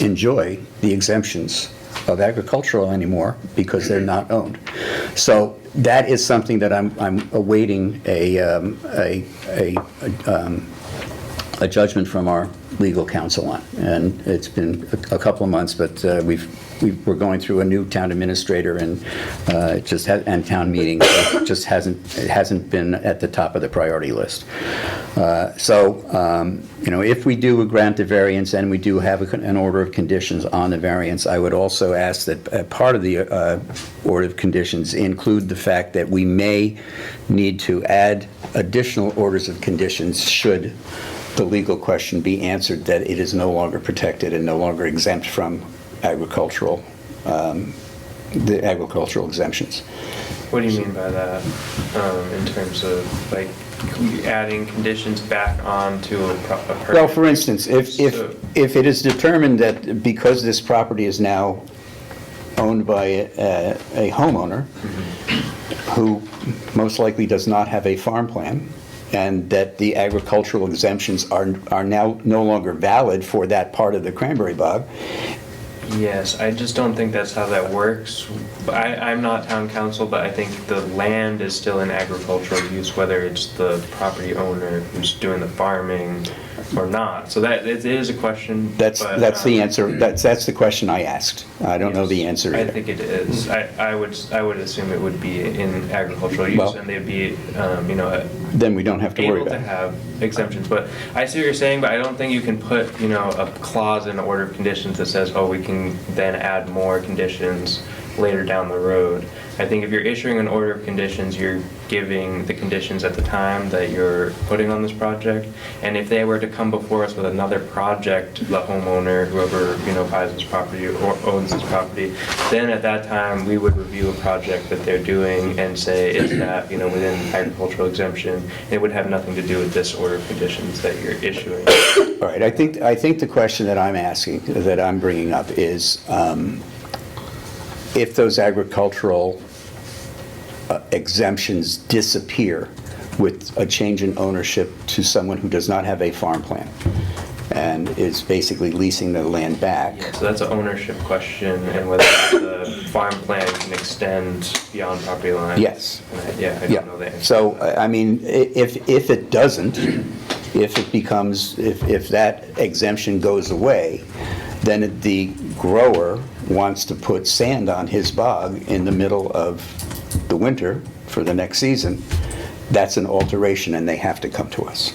enjoy the exemptions of agricultural anymore because they're not owned. So that is something that I'm awaiting a judgment from our legal counsel on, and it's been a couple of months, but we're going through a new town administrator and and town meeting. It just hasn't been at the top of the priority list. If we do grant the variance and we do have an order of conditions on the variance, I would also ask that part of the order of conditions include the fact that we may need to add additional orders of conditions should the legal question be answered that it is no longer protected and no longer exempt from the agricultural exemptions. What do you mean by that, in terms of like adding conditions back onto a permit? Well, for instance, if it is determined that because this property is now owned by a homeowner who most likely does not have a farm plan, and that the agricultural exemptions are now no longer valid for that part of the cranberry bog, Yes, I just don't think that's how that works. I'm not town council, but I think the land is still in agricultural use, whether it's the property owner who's doing the farming or not. So that, it is a question. That's but, the answer, that's the question I asked. I don't know the answer I either. think it is. I would assume it would be in agricultural use, Well, and they'd be, you know, Then we don't have to worry able to about it. have exemptions. But I see what you're saying, but I don't think you can put, you know, a clause in the order of conditions that says, oh, we can then add more conditions later down the road. I think if you're issuing an order of conditions, you're giving the conditions at the time that you're putting on this project. And if they were to come before us with another project, the homeowner, whoever, you know, buys this property or owns this property, then at that time, we would review a project that they're doing and say, is that, you know, within agricultural exemption? It would have nothing to do with this order of conditions that you're issuing. All right, I think the question that I'm asking, that I'm bringing up is, if those agricultural exemptions disappear with a change in ownership to someone who does not have a farm plan and is basically leasing the land back. Yeah, so that's an ownership question, and whether the farm plan can extend beyond property lines. Yes. And I Yeah, don't know the answer. so, I mean, if it doesn't, if it becomes, if that exemption goes away, then the grower wants to put sand on his bog in the middle of the winter for the next season, that's an alteration and they have to come to us.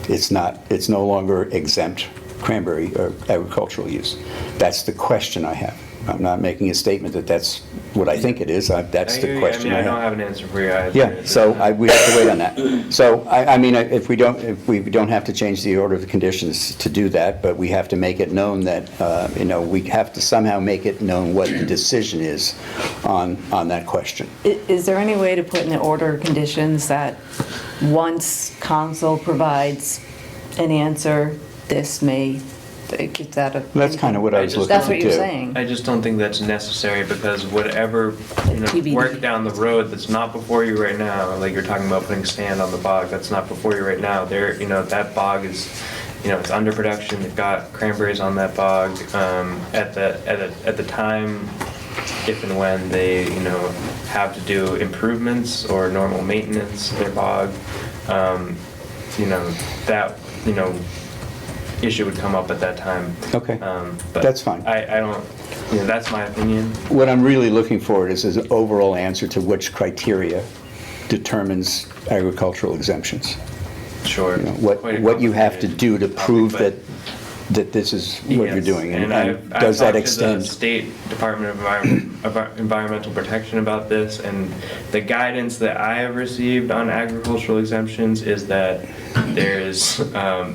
It's no longer exempt cranberry or agricultural use. That's the question I have. I'm not making a statement that that's what I think it is. That's the question I I don't have. have an answer for you either. Yeah, so we have to wait on that. So, I mean, if we don't have to change the order of the conditions to do that, but we have to make it known that, you know, we have to somehow make it known what the decision is on that question. Is there any way to put in the order of conditions that once council provides an answer, this may get that of? That's kind of what I was looking to do. That's what you're saying? I just don't think that's necessary, because whatever, you know, TBD. work down the road that's not before you right now, like you're talking about putting sand on the bog, that's not before you right now. There, you know, that bog is, you know, it's under production. They've got cranberries on that bog. At the time, if and when they, you know, have to do improvements or normal maintenance of their bog, you know, that, you know, issue would come up at that time. Okay, But that's fine. I don't, you know, that's my opinion. What I'm really looking for is an overall answer to which criteria determines agricultural exemptions. Sure. You know, Quite a what you have to complicated do to topic, prove but- that this is what you're Yes, doing. And I've does that talked to extend? the State Department of Environmental Protection about this, and the guidance that I have received on agricultural exemptions is that there's,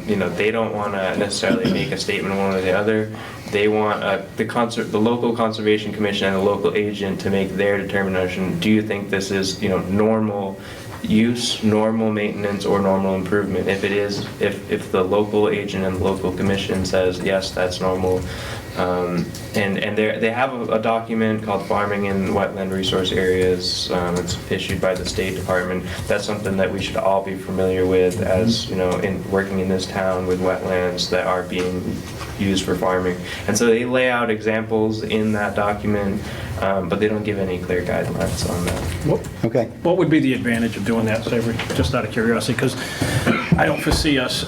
you know, they don't want to necessarily make a statement one way or the other. They want the local conservation commission and the local agent to make their determination. Do you think this is, you know, normal use, normal maintenance, or normal improvement? If it is, if the local agent and the local commission says, yes, that's normal, and they have a document called Farming in Wetland Resource Areas. It's issued by the State Department. That's something that we should all be familiar with, as, you know, in working in this town with wetlands that are being used for farming. And so they lay out examples in that document, but they don't give any clear guidelines on that. Okay. What would be the advantage of doing that, Savory, just out of curiosity? Because I don't foresee us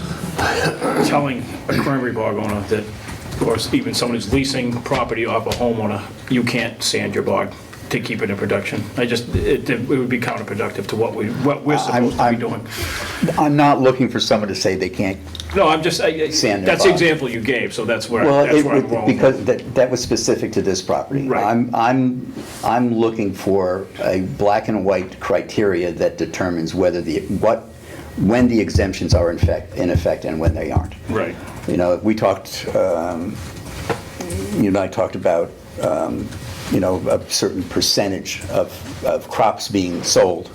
telling a cranberry bog owner that, or even someone who's leasing property off a homeowner, you can't sand your bog to keep it in production. It would be counterproductive to what we're supposed to be doing. I'm not looking for someone to say they can't. No, I'm just, Sand their that's the bog. example you gave, so that's where Well, I'm going. because that was specific to this property. Right. I'm looking for a black and white criteria that determines whether when the exemptions are in effect and when they aren't. Right. You know, we talked, you and I talked about, you know, a certain percentage of crops being sold.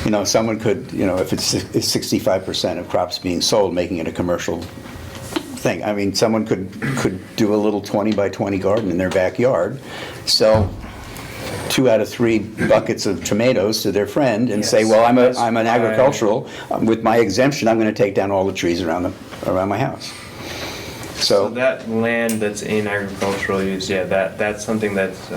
You know, someone could, you know, if it's 65% of crops being sold, making it a commercial thing. I mean, someone could do a little 20 by 20 garden in their backyard, sell 2 out of 3 buckets of tomatoes to their friend and say, Yes, well, I'm that's an why- agricultural, with my exemption, I'm going to take down all the trees around my house. So So, that land that's in agricultural use, yeah, that's something that's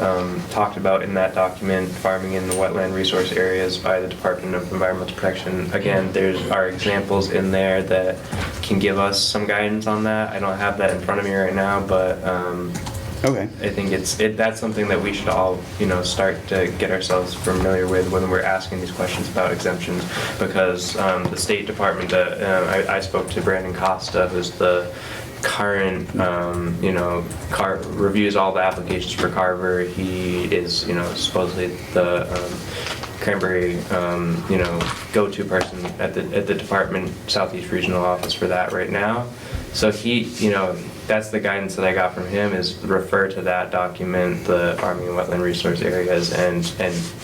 talked about in that document, farming in the wetland resource areas by the Department of Environmental Protection. Again, there's are examples in there that can give us some guidance on that. I don't have that in front of me right now, but okay. I think that's something that we should all, start to get ourselves familiar with when we're asking these questions about exemptions, because the State Department, I spoke to Brandon Costa, who's the current, reviews all the applications for Carver. He is, supposedly the Cranberry, go-to person at the department Southeast Regional Office for that right now. So he, that's the guidance that I got from him, is refer to that document, the farming and wetland resource areas, and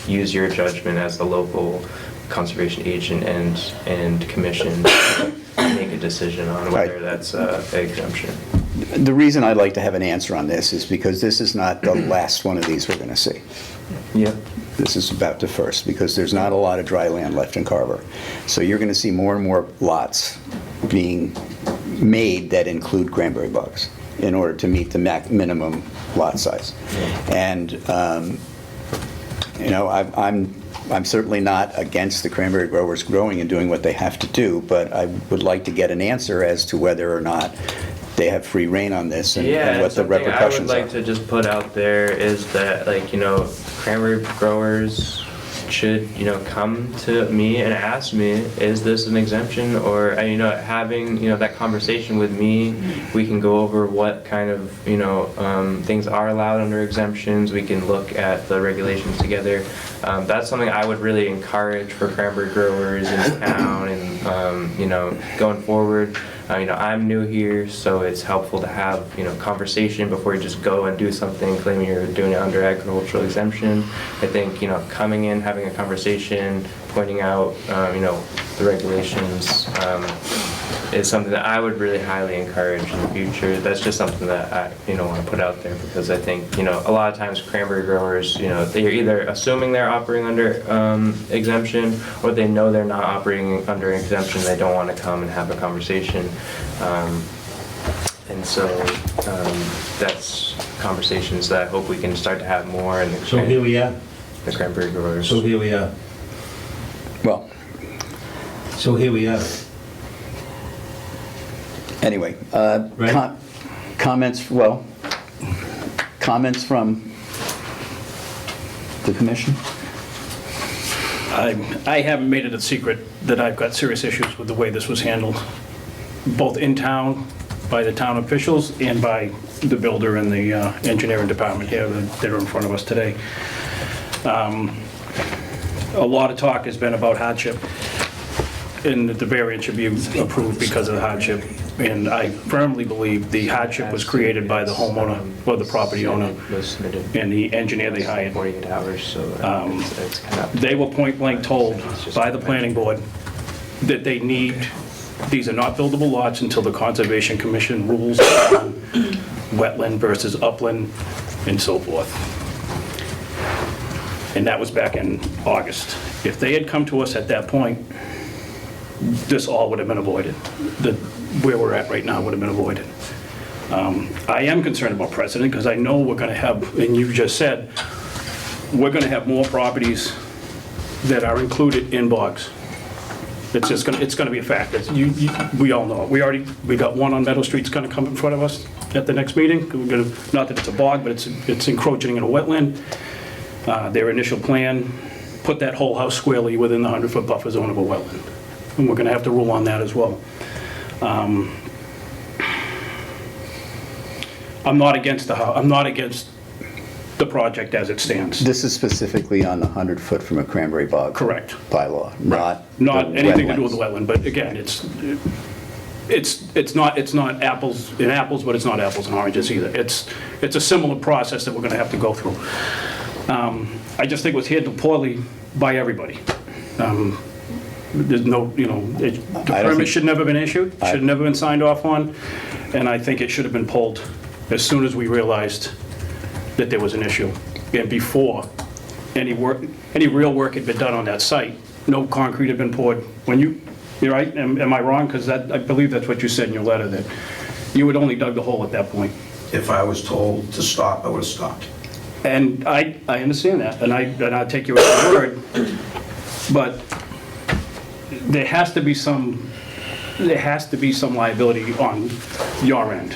use your judgment as the local conservation agent and commission to make a decision on whether Right. that's an exemption. The reason I'd like to have an answer on this is because this is not the last one of these we're going to see. Yep. This is about the first, because there's not a lot of dry land left in Carver. So you're going to see more and more lots being made that include cranberry bogs in order to meet the minimum lot size. And, I'm certainly not against the cranberry growers growing and doing what they have to do, but I would like to get an answer as to whether or not they have free reign on this and what the something repercussions I are. would like to just put out there is that, cranberry growers should, come to me and ask me, is this an exemption? Or, having, that conversation with me, we can go over what kind of, things are allowed under exemptions. We can look at the regulations together. That's something I would really encourage for cranberry growers in town and, going forward. I'm new here, so it's helpful to have, conversation before you just go and do something claiming you're doing it under agricultural exemption. I think, coming in, having a conversation, pointing out, the regulations, is something that I would really highly encourage in the future. That's just something that I, want to put out there, because I think, a lot of times cranberry growers, they're either assuming they're operating under exemption, or they know they're not operating under exemption. They don't want to come and have a conversation. And so that's conversations that I hope we can start to have more in the, So here we are. the cranberry growers. So here we are. Well, So here we are. anyway, Right. comments from the commission? I haven't made it a secret that I've got serious issues with the way this was handled, both in town, by the town officials, and by the builder and the engineering department here that are in front of us today. A lot of talk has been about hardship, and that the variance should be approved because of the hardship. And I firmly believe the hardship was created by the homeowner, or the property owner, Was submitted and the engineer they hired. 48 hours, so it's kind of. They were point blank told by the planning board that they need, these are not buildable lots until the Conservation Commission rules on wetland versus upland and so forth. And that was back in August. If they had come to us at that point, this all would have been avoided. Where we're at right now would have been avoided. I am concerned about precedent, because I know we're gonna have, and you just said, we're gonna have more properties that are included in bogs. It's gonna be a fact. We all know it. We got one on Meadow Street that's gonna come in front of us at the next meeting. Not that it's a bog, but it's encroaching in a wetland. Their initial plan put that whole house squarely within the 100-foot buffer zone of a wetland. And we're gonna have to rule on that as well. I'm not against the project as it stands. This is specifically on the 100-foot from a cranberry bog. Correct. Bylaw, not Not the anything to do with the wetlands. wetland, but again, it's not apples and apples, but it's not apples and oranges either. It's a similar process that we're gonna have to go through. I just think it was handled poorly by everybody. There's no, the permit think- should never have been issued, should have never been signed off on, and I think it should have been pulled as soon as we realized that there was an issue. And before any real work had been done on that site, no concrete had been poured. You're right, am I wrong? Because I believe that's what you said in your letter, that You would only dug the hole at that point. If I was told to stop, I would have stopped. And I understand that, and I'll take you at your word, but there has to be some liability on your end,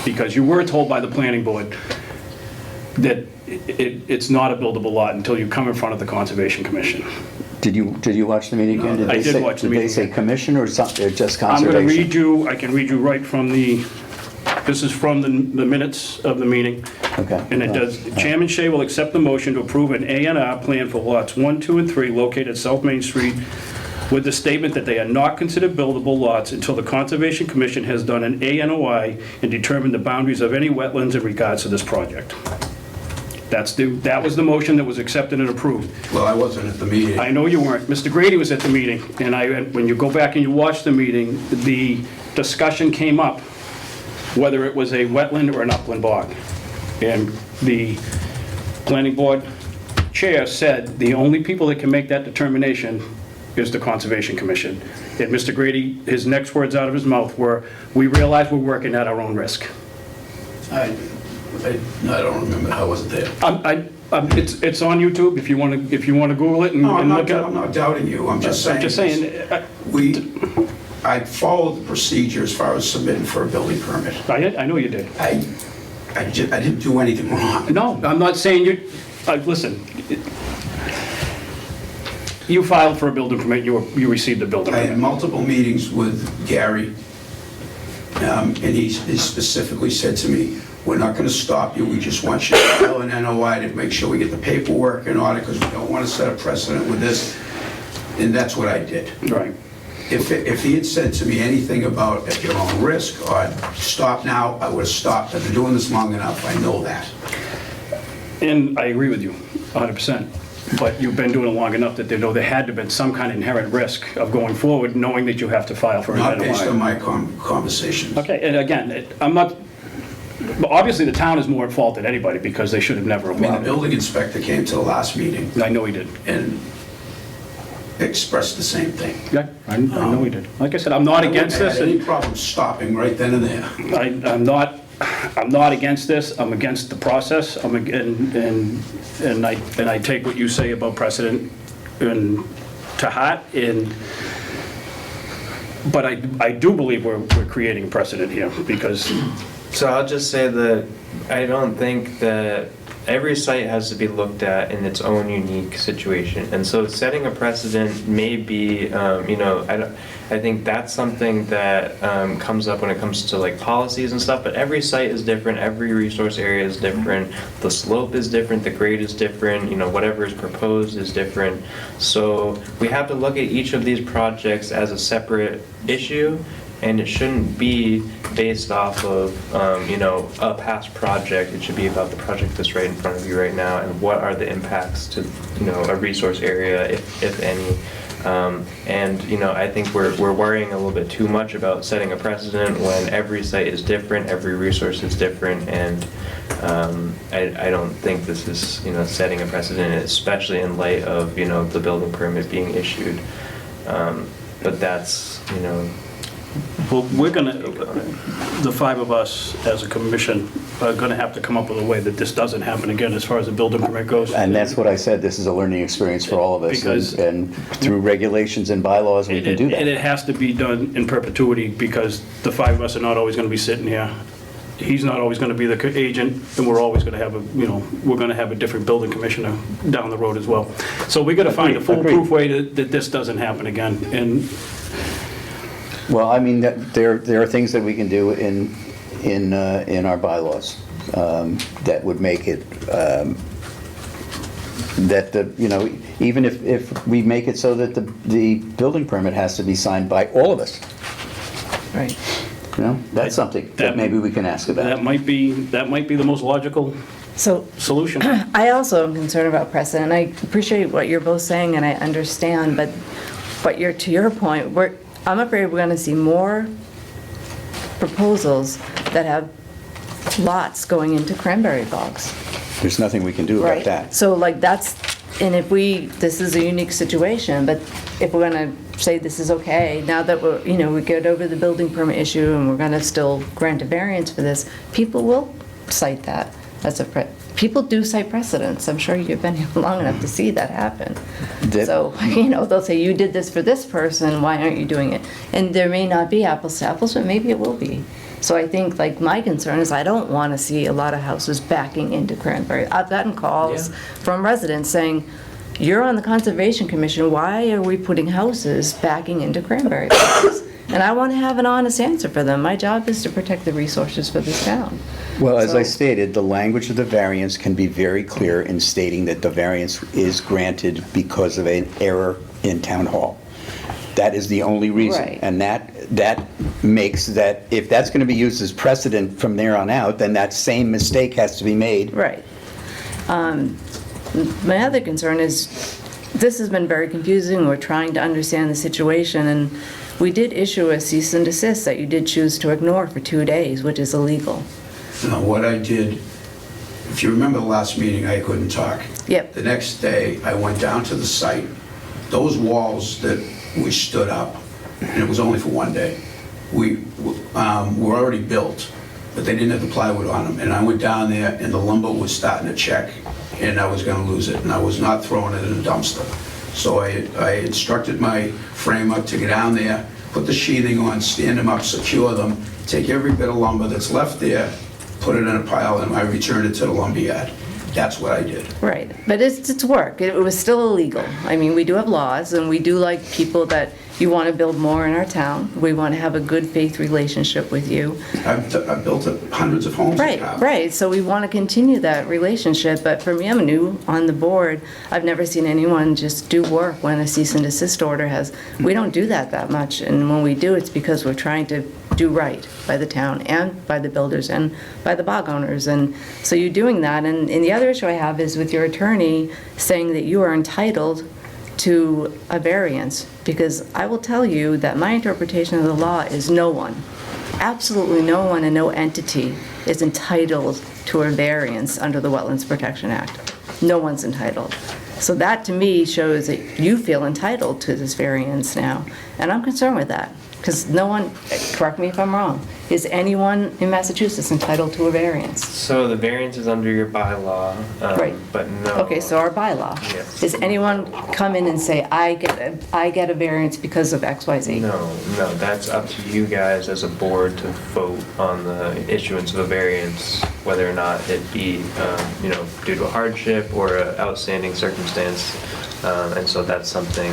because you were told by the planning board that it's not a buildable lot until you come in front of the Conservation Commission. Did you watch the meeting again? I did watch the meeting Did they say again. commission or something, or just I'm conservation? going to read you, I can read you right from this is from the minutes of the meeting. Okay. And it does, Chairman Shea will accept the motion to approve an A&R plan for lots 1, 2, and 3 located at South Main Street with the statement that they are not considered buildable lots until the Conservation Commission has done an ANOI and determined the boundaries of any wetlands in regards to this project. That was the motion that was accepted and approved. Well, I wasn't at the meeting. I know you weren't. Mr. Grady was at the meeting, and when you go back and you watch the meeting, the discussion came up whether it was a wetland or an upland bog. And the planning board chair said the only people that can make that determination is the Conservation Commission. And Mr. Grady, his next words out of his mouth were, "We realize we're working at our own risk." I don't remember. I wasn't there. It's on YouTube if you want to Google it and No, I'm look at it. I'm not doubting you. I'm just saying. I'm just saying, I followed the procedure as far as submitting for a building permit. I know you did. I didn't do anything wrong. No, I'm not saying you, listen, you filed for a building permit, you received a building I had permit. multiple meetings with Gary, and he specifically said to me, "We're not going to stop you, we just want you to file an NOI to make sure we get the paperwork in order, because we don't want to set a precedent with this." And that's what I did. Right. If he had said to me anything about at your own risk or stop now, I would have stopped. I've been doing this long enough, I know that. And I agree with you, 100%. But you've been doing it long enough that they know there had to have been some kind of inherent risk of going forward, knowing that you have to file for an Not based on NOI. my conversations. Okay, and again, I'm not, but obviously the town is more at fault than anybody because they should have never I mean, the allowed it. building inspector came to the last meeting I know he did. and expressed the same thing. Yeah, I know he did. Like I said, I'm not against I this. wouldn't have had any and- problem stopping right then and there. I'm not against this, I'm against the process, and I take what you say about precedent to heart, but I do believe we're creating precedent here, because, So I'll just say that I don't think that every site has to be looked at in its own unique situation. And so setting a precedent may be, I think that's something that comes up when it comes to like policies and stuff, but every site is different, every resource area is different, the slope is different, the grade is different, whatever is proposed is different. So we have to look at each of these projects as a separate issue, and it shouldn't be based off of, a past project. It should be about the project that's right in front of you right now, and what are the impacts to, a resource area, if any. I think we're worrying a little bit too much about setting a precedent when every site is different, every resource is different, and I don't think this is, setting a precedent, especially in light of, the building permit being issued. But that's, well, the five of us as a commission are gonna have to come up with a way that this doesn't happen again as far as the building permit goes. And that's what I said, this is a learning experience for all of us. Because- And through regulations and bylaws, we can do And that. it has to be done in perpetuity, because the five of us are not always gonna be sitting here. He's not always gonna be the agent, and we're always gonna have we're gonna have a different building commissioner down the road as well. So we gotta find a Agreed, agreed. foolproof way that this doesn't happen again. And Well, I mean, there are things that we can do in our bylaws that would make it, even if we make it so that the building permit has to be signed by all of us, Right. that's something that maybe we can ask about. that might be the most logical So solution. I also am concerned about precedent. I appreciate what you're both saying, and I understand, but to your point, I'm afraid we're going to see more proposals that have lots going into cranberry bogs. There's nothing we can do about that. So like that's And if this is a unique situation, but if we're gonna say this is okay, now that we're, we get over the building permit issue and we're gonna still grant a variance for this, people will cite that as people do cite precedents. I'm sure you've been here long enough to see that happen. So, they'll say, you did this for this person, why aren't you doing it? And there may not be apples to apples, but maybe it will be. So I think, like, my concern is I don't want to see a lot of houses backing into Cranberry. I've gotten calls from residents saying, you're on the Conservation Commission, why are we putting houses backing into Cranberry Bog? And I want to have an honest answer for them. My job is to protect the resources for this town. Well, as I So- stated, the language of the variance can be very clear in stating that the variance is granted because of an error in town hall. That is the only reason. Right. And that makes that, if that's going to be used as precedent from there on out, then that same mistake has to be made. Right. My other concern is, this has been very confusing. We're trying to understand the situation, and we did issue a cease and desist that you did choose to ignore for 2 days, which is illegal. Now, what I did, if you remember the last meeting, I couldn't talk. Yep. The next day, I went down to the site. Those walls that we stood up, and it was only for 1 day, were already built, but they didn't have the plywood on them. And I went down there, and the lumber was starting to check, and I was gonna lose it, and I was not throwing it in a dumpster. So I instructed my framer to get down there, put the sheathing on, stand them up, secure them, take every bit of lumber that's left there, put it in a pile, and I returned it to the lumberyard. That's what I did. Right, but it's work. It was still illegal. I mean, we do have laws, and we do like people that you want to build more in our town. We want to have a good faith relationship with you. I've built hundreds of homes. Right, right, so we want to continue that relationship, but for me, I'm new on the board. I've never seen anyone just do work when a cease and desist order has, we don't do that much, and when we do, it's because we're trying to do right by the town and by the builders and by the bog owners, and so you're doing that. And the other issue I have is with your attorney saying that you are entitled to a variance, because I will tell you that my interpretation of the law is no one, absolutely no one and no entity is entitled to a variance under the Wetlands Protection Act. No one's entitled. So that to me shows that you feel entitled to this variance now, and I'm concerned with that. Because no one, correct me if I'm wrong, is anyone in Massachusetts entitled to a variance? So the variance is under your bylaw, Right. but no. Okay, so our bylaw. Yes. Does anyone come in and say, I get a variance because of X, Y, Z? No, that's up to you guys as a board to vote on the issuance of a variance, whether or not it be, due to a hardship or an outstanding circumstance. And so that's something,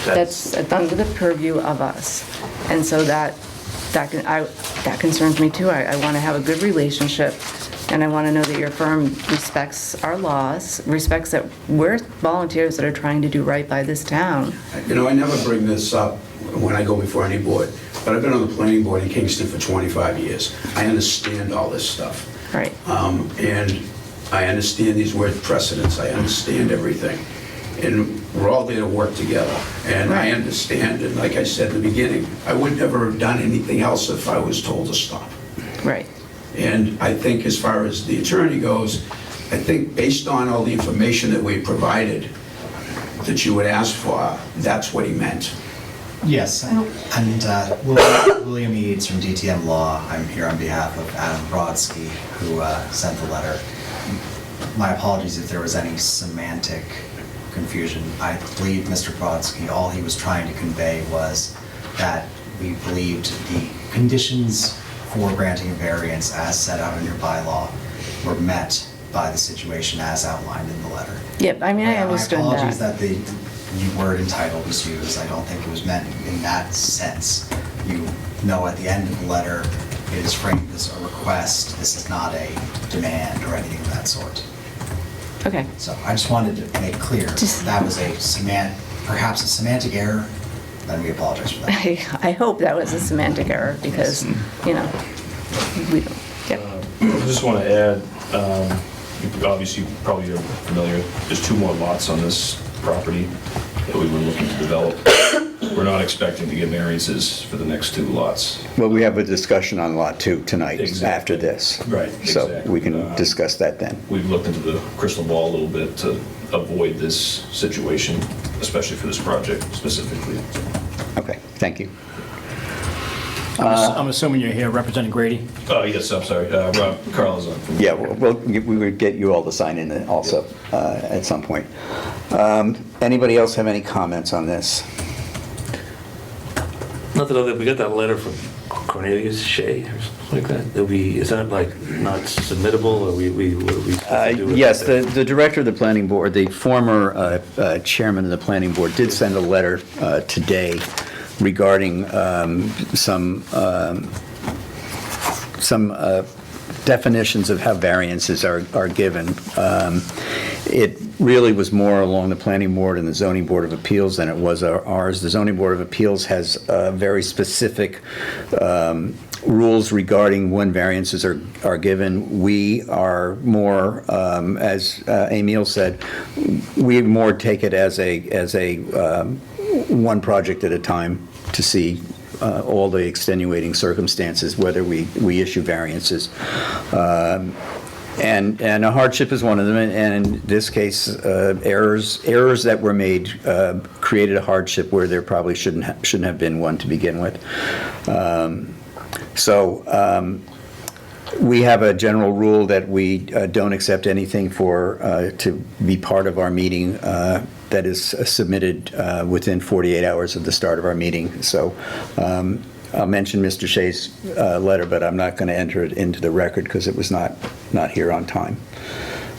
That's under the purview of us. And so that concerns me too. I want to have a good relationship, and I want to know that your firm respects our laws, respects that we're volunteers that are trying to do right by this town. I never bring this up when I go before any board, but I've been on the planning board in Kingston for 25 years. I understand all this stuff. Right. And I understand these word precedents. I understand everything. And we're all there to work together. And I understand, and like I said in the beginning, I would never have done anything else if I was told to stop. Right. And I think as far as the attorney goes, I think based on all the information that we provided, that you would ask for, that's what he meant. Yes, and William Eads from DTM Law. I'm here on behalf of Adam Brodsky, who sent the letter. My apologies if there was any semantic confusion. I believe Mr. Brodsky, all he was trying to convey was that we believed the conditions for granting a variance as set out in your bylaw were met by the situation as outlined in the letter. Yep, I mean, I understood that. My apologies that the word entitled was used. I don't think it was meant in that sense. You know, at the end of the letter, it is framed as a request. This is not a demand or anything of that sort. Okay. So I just wanted to make clear that was perhaps a semantic error, then we apologize for that. I hope that was a semantic error, because, we don't, yep. I just want to add, obviously, you probably are familiar, there's 2 more lots on this property that we were looking to develop. We're not expecting to get variances for the next 2 lots. Well, we have a discussion on Lot 2 tonight Exactly. after this. Right, So exactly. we can discuss that then. We've looked into the crystal ball a little bit to avoid this situation, especially for this project specifically. Okay, thank you. I'm assuming you're here representing Grady? Oh, yes, I'm sorry, Rob, Carl is on. Yeah, we would get you all to sign in also at some point. Anybody else have any comments on this? Nothing other, we got that letter from Cornelius Shea or something like that. Is that like not submittable, or what are we supposed to do with Yes, that? the director of the planning board, the former chairman of the planning board, did send a letter today regarding some definitions of how variances are given. It really was more along the planning board and the zoning board of appeals than it was ours. The zoning board of appeals has very specific rules regarding when variances are given. We are more, as Emil said, we more take it as a one project at a time to see all the extenuating circumstances, whether we issue variances. And a hardship is one of them, and in this case, errors that were made created a hardship where there probably shouldn't have been one to begin with. We have a general rule that we don't accept anything to be part of our meeting that is submitted within 48 hours of the start of our meeting. So I'll mention Mr. Shea's letter, but I'm not going to enter it into the record because it was not here on time.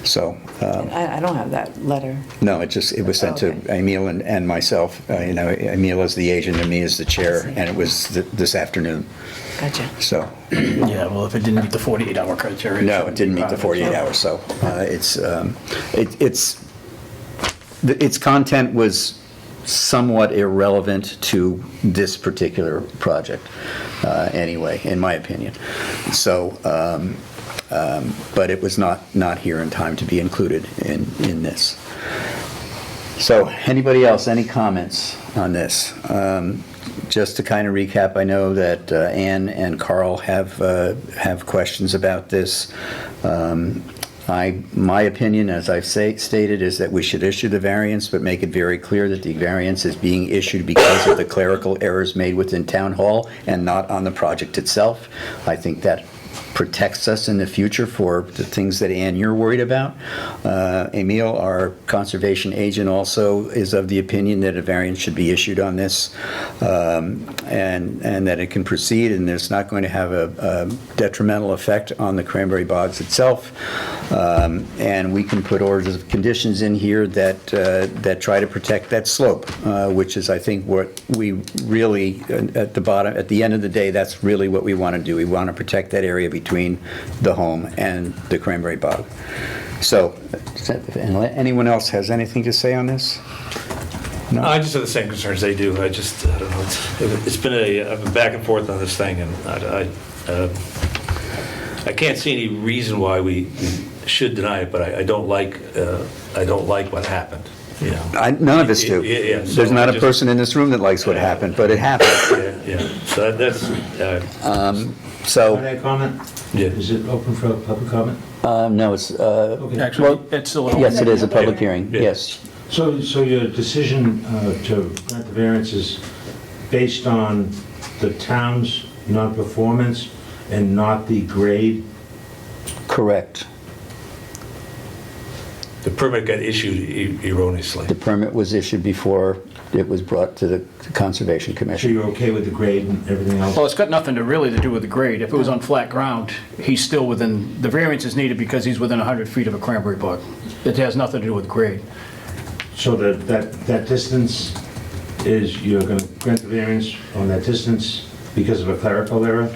So. I don't have that letter. No, it was sent to Emil and myself. Emil is the agent and me as the chair, and it was this afternoon. Gotcha. So. Yeah, well, if it didn't meet the 48-hour criteria. No, it didn't meet the 48 hours, so its content was somewhat irrelevant to this particular project, anyway, in my opinion. So, but it was not here in time to be included in this. So, anybody else, any comments on this? Just to kind of recap, I know that Ann and Carl have questions about this. My opinion, as I've stated, is that we should issue the variance, but make it very clear that the variance is being issued because of the clerical errors made within Town Hall and not on the project itself. I think that protects us in the future for the things that, Ann, you're worried about. Emil, our conservation agent, also is of the opinion that a variance should be issued on this, and that it can proceed, and it's not going to have a detrimental effect on the cranberry bogs itself. And we can put orders of conditions in here that try to protect that slope, which is, I think, what we really, at the end of the day, that's really what we want to do. We want to protect that area between the home and the cranberry bog. So, anyone else has anything to say on this? No? I just have the same concerns they do. I don't know. It's been I've been back and forth on this thing, and I can't see any reason why we should deny it, but I don't like what happened. You know? None of us do. Yeah, so There's not a person in this room that likes what happened, but it happened. Yeah. So that's. So. Can I comment? Yeah. Is it open for public comment? No, it's. Actually, it's still open. Yes, it is a public hearing. Yeah. Yes. So your decision to grant the variance is based on the town's non-performance and not the grade? Correct. The permit got issued erroneously. The permit was issued before it was brought to the Conservation So Commission. you're okay with the grade and everything else? Well, it's got nothing to do with the grade. If it was on flat ground, he's still within, the variance is needed because he's within 100 feet of a cranberry bog. It has nothing to do with grade. So that distance is, you're going to grant the variance on that distance because of a clerical error?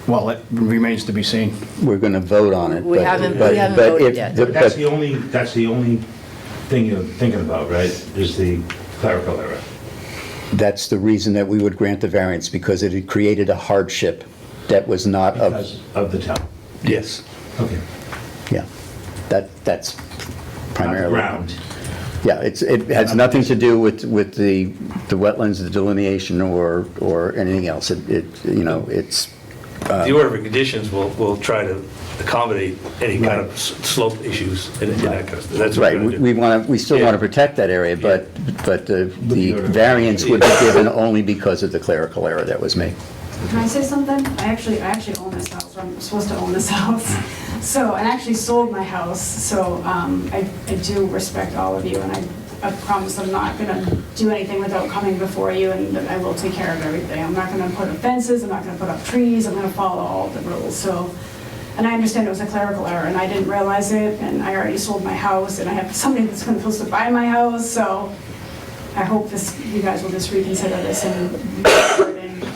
Well, it remains to be seen. We're going to vote on it. We but- haven't but- voted if yet. the- That's but- the only thing you're thinking about, right? Is the clerical error? That's the reason that we would grant the variance, because it had created a hardship that was not of. Because of the town? Yes, Okay. yeah. That's primarily. Ground. Yeah, it has nothing to do with the wetlands, the delineation, or anything else. It's The order of conditions will try to accommodate any kind of slope issues and that kind of stuff. That's what Right, we're gonna do. we still want to protect that area, but the variance would be given only because of the clerical error that was made. Can I say something? I actually own this house, or I'm supposed to own this house. So, and I actually sold my house, so I do respect all of you, and I promise I'm not gonna do anything without coming before you, and that I will take care of everything. I'm not gonna put up fences, I'm not gonna put up trees, I'm gonna follow all the rules, so. And I understand it was a clerical error, and I didn't realize it, and I already sold my house, and I have somebody that's supposed to buy my house, so I hope you guys will just reconsider this and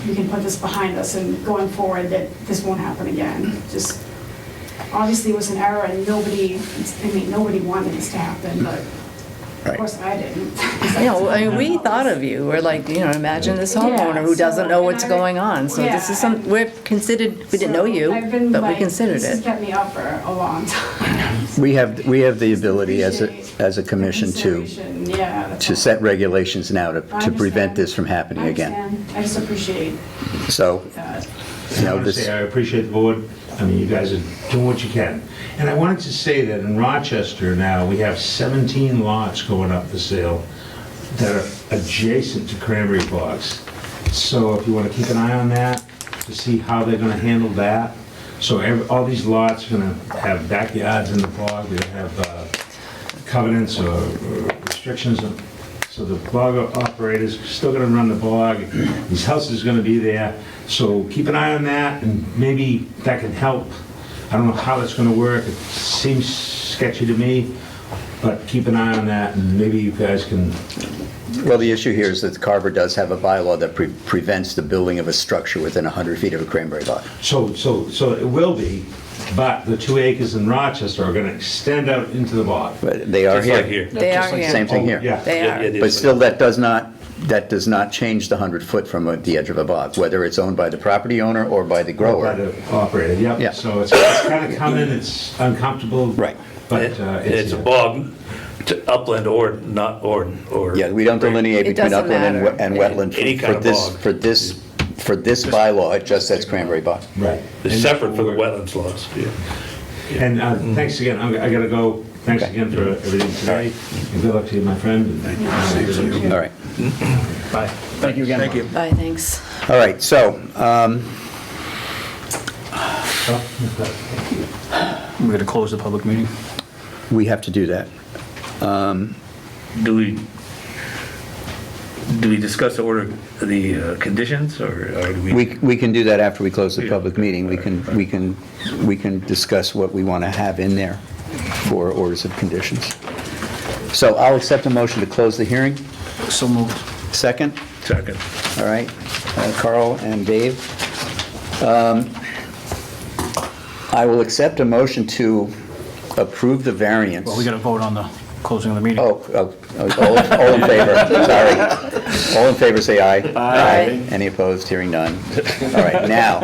we can put this behind us, and going forward, that this won't happen again. Just, obviously it was an error, and nobody wanted this to happen, but of course I didn't. We thought of you. We're like, imagine this homeowner who doesn't know what's going on. So this is we didn't know you, but we considered This has it. kept me up for a long time. We have the ability as a commission to set regulations now to prevent this from happening again. I just appreciate So, that. I want to say I appreciate the board. I mean, you guys are doing what you can. And I wanted to say that in Rochester now, we have 17 lots going up for sale that are adjacent to cranberry bogs. So if you want to keep an eye on that, to see how they're going to handle that. So all these lots are going to have backyards in the bog, they have covenants or restrictions. So the bog operator's still going to run the bog, these houses are going to be there. So keep an eye on that, and maybe that can help. I don't know how that's going to work, it seems sketchy to me, but keep an eye on that, and maybe you guys can. Well, the issue here is that Carver does have a bylaw that prevents the building of a structure within 100 feet of a cranberry bog. So it will be, but the 2 acres in Rochester are going to extend out into the bog. But they are Just like here. here. They are here. Same thing here. Yeah. They are. it is But like- still, that does not change the 100-foot from the edge of a bog, whether it's owned by the property owner or by the By grower. the operator, Yeah. yep. So it's kind of coming, it's uncomfortable. Right. But It's a bog, to upland or not, or. Yeah, we don't delineate It between doesn't upland matter. and wetland Any kind of bog. for this bylaw. It just says cranberry bog. Right. It's separate from the wetlands laws, yeah. And thanks again, I gotta go. Thanks Okay. again for everything today, and good luck to you, my friend. All right. Bye. Thank you again. Thank you. Bye, thanks. All right, so, We're going to close the public meeting. we have to do that. Do we discuss the order, the conditions, or do we? We can do that after we close the Yeah. public meeting. We can discuss what we want to have in there for orders of conditions. So I'll accept a motion to close the hearing. So moved. Second? Second. All right, Carl and Dave. I will accept a motion to approve the variance. Well, we got to vote on the closing of the meeting. All in favor, sorry. All in favor, say aye. Aye. Any opposed, hearing none. All right, now,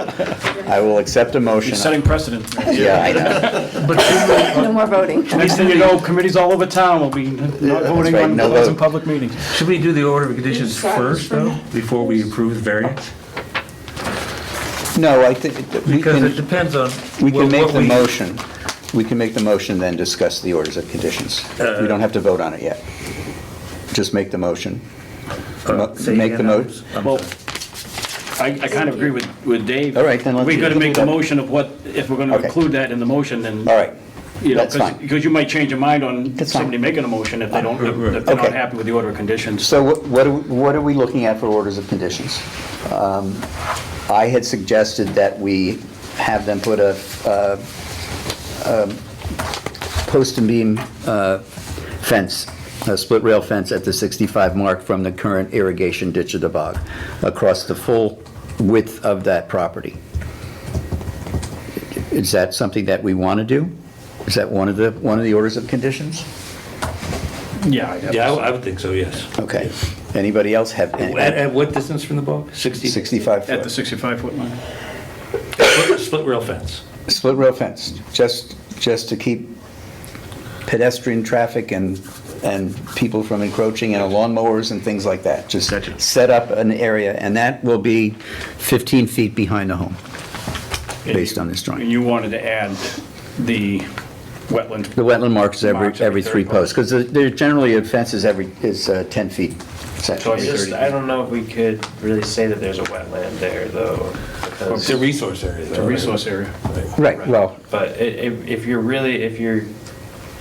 I will accept a motion. You're setting precedent. Yeah, I know. No more voting. Next thing you know, committees all over town will be not voting right, on no closing vote. public meetings. Should we do the order of conditions first, though, before we approve the variance? No, I think we Because it can, depends on. we can make what the we- motion. We can make the motion, then discuss the orders of conditions. We don't have to vote on it yet. Just make the motion. Say Make the again, motion. I'm Well, sorry. I kind of agree with Dave. All right, then let's We do got to that. make the motion of what, if we're going to Okay. include that in the motion, then. All right, You know, that's fine. because you might change your mind on That's fine. somebody making a motion if they don't, if they're not Okay. happy with the order of conditions. So what are we looking at for orders of conditions? I had suggested that we have them put a post and beam fence, a split rail fence at the 65 mark from the current irrigation ditch of the bog, across the full width of that property. Is that something that we want to do? Is that one of the orders of conditions? Yeah. I'd have Yeah, to say. I would think so, yes. Okay. Anybody else have? At what distance from the bog? 60? 65 At the foot. 65-foot line. Split rail fence. Split rail fence, just to keep pedestrian traffic and people from encroaching and lawnmowers and things like that. Just Gotcha. set up an area, and that will be 15 feet behind the home. based on this And drawing. you wanted to add the wetland. The wetland marks Marks every every 3 third posts, because they're generally, a fence is 10 feet. So every 30 I don't know if we could really say that there's a wetland there, though, because. It's a resource area. It's a resource area. Right, well, But if you're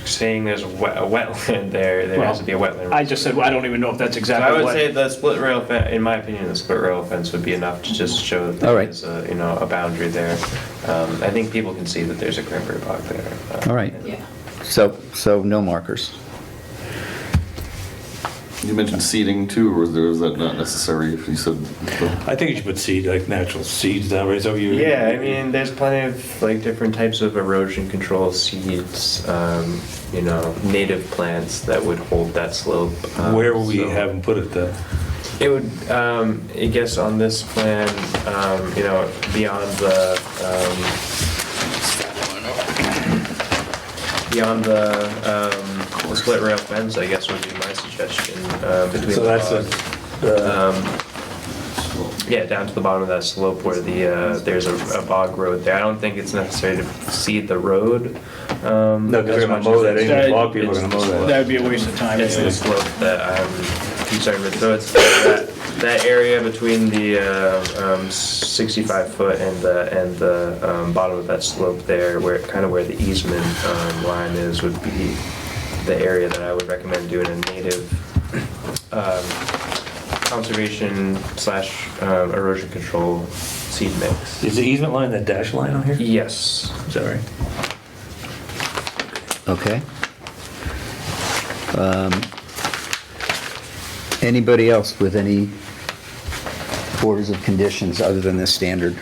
saying there's a wetland there, there has to be a wetland. I just said, I don't even know if that's So exactly I what. would say the split rail fence, in my opinion, the split rail fence would be enough to just show that All there right. is a boundary there. I think people can see that there's a cranberry bog there. all right. Yeah. So no markers. You mentioned seeding too, or is that not necessary? If you said, I think you should put seed, like natural seeds down, right? So you. Yeah, I mean, there's plenty of like different types of erosion control seeds, native plants that would hold that slope. Where will we so- have them put it then? It would, I guess on this plan, beyond the, the split rail fence, I guess would be my suggestion, between So the that's bog. Yeah, down to the bottom of that slope where there's a bog road there. I don't think it's necessary to seed the road. No, because they're gonna mow that, any bog people are gonna mow that. That would be a waste of time. It's the slope that I'm concerned with. So it's that area between the 65-foot and the bottom of that slope there, where where the easement line is, would be the area that I would recommend doing a native conservation / erosion control seed mix. Is the easement line that dash line on here? Yes. Is that right? Okay. Anybody else with any orders of conditions other than the standard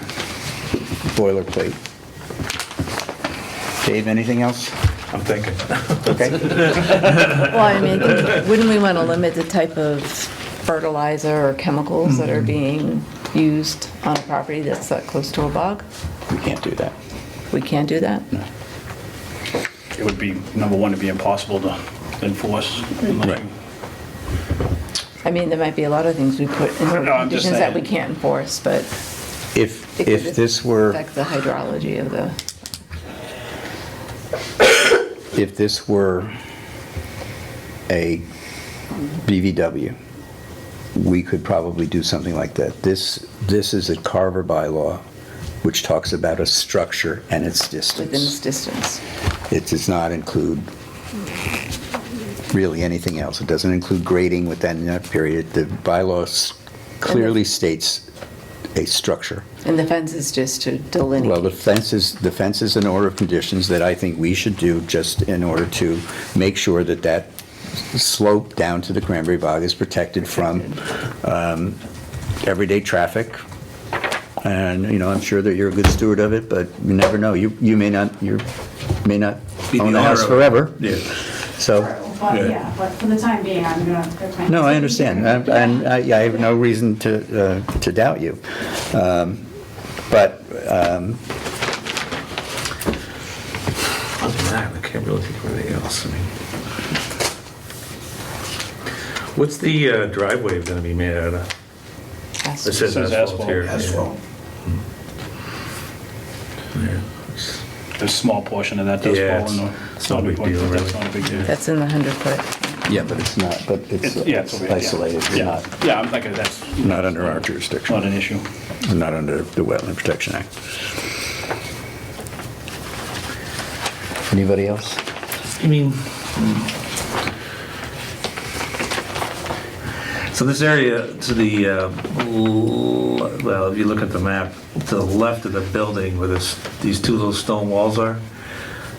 boilerplate? Dave, anything else? I'm thinking. Okay. Well, I mean, wouldn't we want to limit the type of fertilizer or chemicals that are being used on a property that's that close to a bog? We can't do that. We can't do that? It would be, number one, it'd be impossible to enforce. unless Right. you- I mean, there might be a lot of things we put in No, I'm just conditions that we saying. can't enforce, but If it could this were, affect the hydrology of the, if this were a BVW, we could probably do something like that. This is a Carver bylaw, which talks about a structure and its within this distance. distance. It does not include really anything else. It doesn't include grading within that period. The bylaw clearly states a structure. And the fence is just to delineate. Well, the fence is an order of conditions that I think we should do just in order to make sure that that slope down to the Cranberry Bog is protected from everyday traffic. And, I'm sure that you're a good steward of it, but you never know. You may not Be the own the owner house of it. forever. Yeah. So, But, yeah, but for the time being, I'm gonna. no, I understand, and I have no reason to doubt you. But, Other than that, I can't really think of anything else. I mean, what's the driveway going to be made out of? It says Says asphalt asphalt. here. Asphalt. Yeah. A small portion of that does Yeah, fall in the. it's not a big deal, That's really. not a big deal. That's in the 100-foot. yeah, but it's not, but it's Yeah, it's over here, yeah. isolated. We're Yeah, yeah, I'm thinking that's not under our jurisdiction. not an issue. Not under the Wetland Protection Act. Anybody else? I mean, so this area to the, well, if you look at the map, to the left of the building where these two little stone walls are,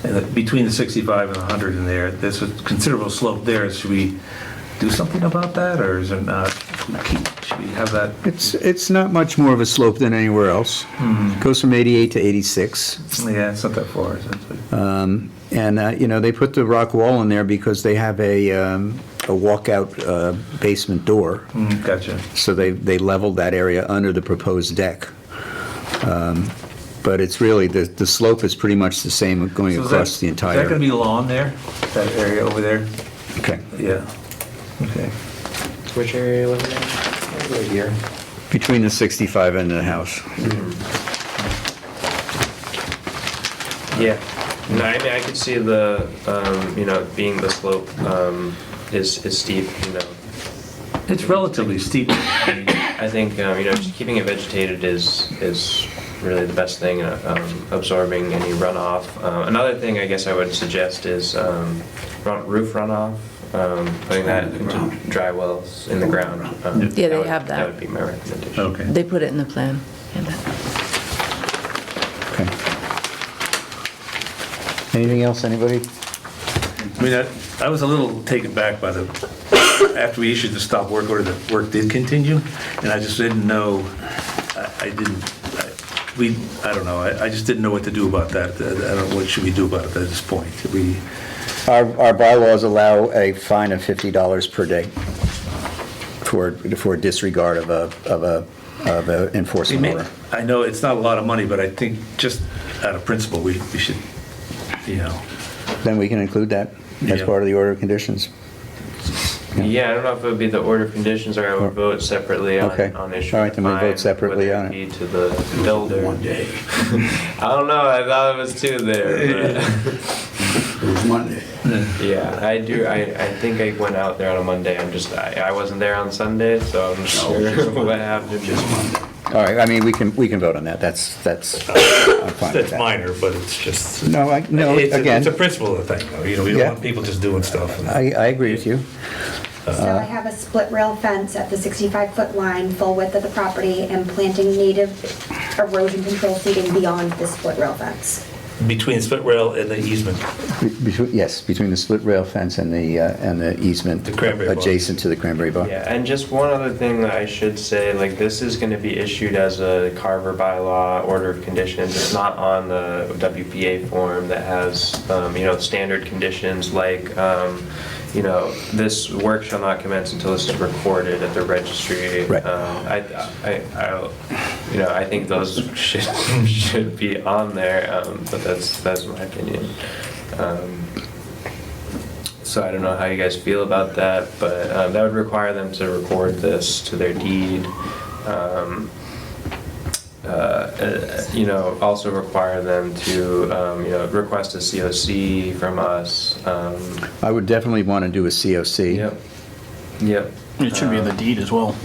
and between the 65 and 100 in there, there's a considerable slope there. Should we do something about that, or is it not? Should we have that? It's not much more of a slope than anywhere else. Goes from 88 to 86. Yeah, it's not that far, is it? And, they put the rock wall in there because they have a walkout basement door. Gotcha. So they leveled that area under the proposed deck. But it's really, the slope is pretty much the same going So is across that- the Is that entire. gonna be lawn there, that area over there? Okay. Yeah. Okay. Which area are you looking at? Right here. Between the 65 and the house. Yeah, no, I mean, I could see the, being the slope is steep, It's relatively steep. I think, just keeping it vegetated is really the best thing, absorbing any runoff. Another thing I guess I would suggest is roof runoff, putting that into dry wells in the ground. Yeah, they have that. That would be my recommendation. Okay. They put it in the plan. Okay. Anything else, anybody? I mean, I was a little taken back by after we issued the stop work order, the work did continue, and I just didn't know, I don't know, I just didn't know what to do about that. I don't know, what should we do about it at this point? Our bylaws allow a fine of $50 per day for disregard of a enforcement order. I know it's not a lot of money, but I think just out of principle, we should, Then we can include that as Yeah. part of the order of conditions. Yeah, I don't know if it would be the order of conditions or I would vote separately Okay. on issuing All right, then we the vote fine, separately whether on it it. be to the builder. One day. I don't know, I thought it was two there, It was Monday. but, yeah, I think I went out there on a Monday, I wasn't there on Sunday, so I'm not sure what happened. Just Monday. All right, I mean, we can vote on that. That's, I'm fine with That's that. minor, but it's just. No, It's again, a principle thing, though, we don't Yeah. want people just doing stuff. I agree with you. So I have a split rail fence at the 65-foot line, full width of the property, and planting native erosion control seeding beyond the split rail fence. Between split rail and the easement. Yes, between the split rail fence and the easement The cranberry bog. adjacent to the cranberry bog. Yeah, and just one other thing that I should say, like, this is gonna be issued as a Carver bylaw order of conditions. It's not on the WPA form that has, standard conditions like, this work shall not commence until this is recorded at the registry. Right. I think those should be on there, but that's my opinion. So I don't know how you guys feel about that, but that would require them to record this to their deed. Also require them to, request a COC from us. I would definitely want to do a COC. Yep. It should be in the deed as well.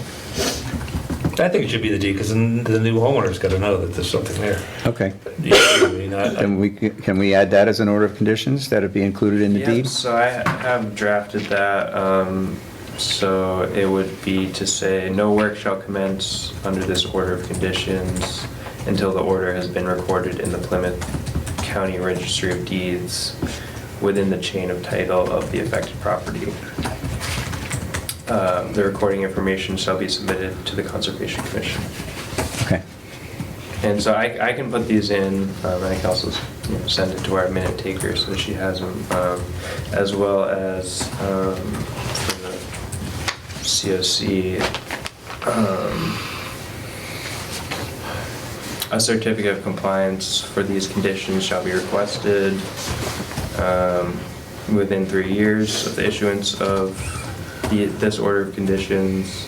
I think it should be the deed, because the new homeowner's got to know that there's something there. Okay. I Can we add that as an order of conditions, that it be included in the Yep, deed? so I have drafted that, so it would be to say, no work shall commence under this order of conditions until the order has been recorded in the Plymouth County Registry of Deeds within the chain of title of the affected property. The recording information shall be submitted to the Conservation Commission. Okay. And so I can put these in, and I can also send it to our minute taker so that she has them, as well as for the COC, a certificate of compliance for these conditions shall be requested within 3 years of the issuance of this order of conditions,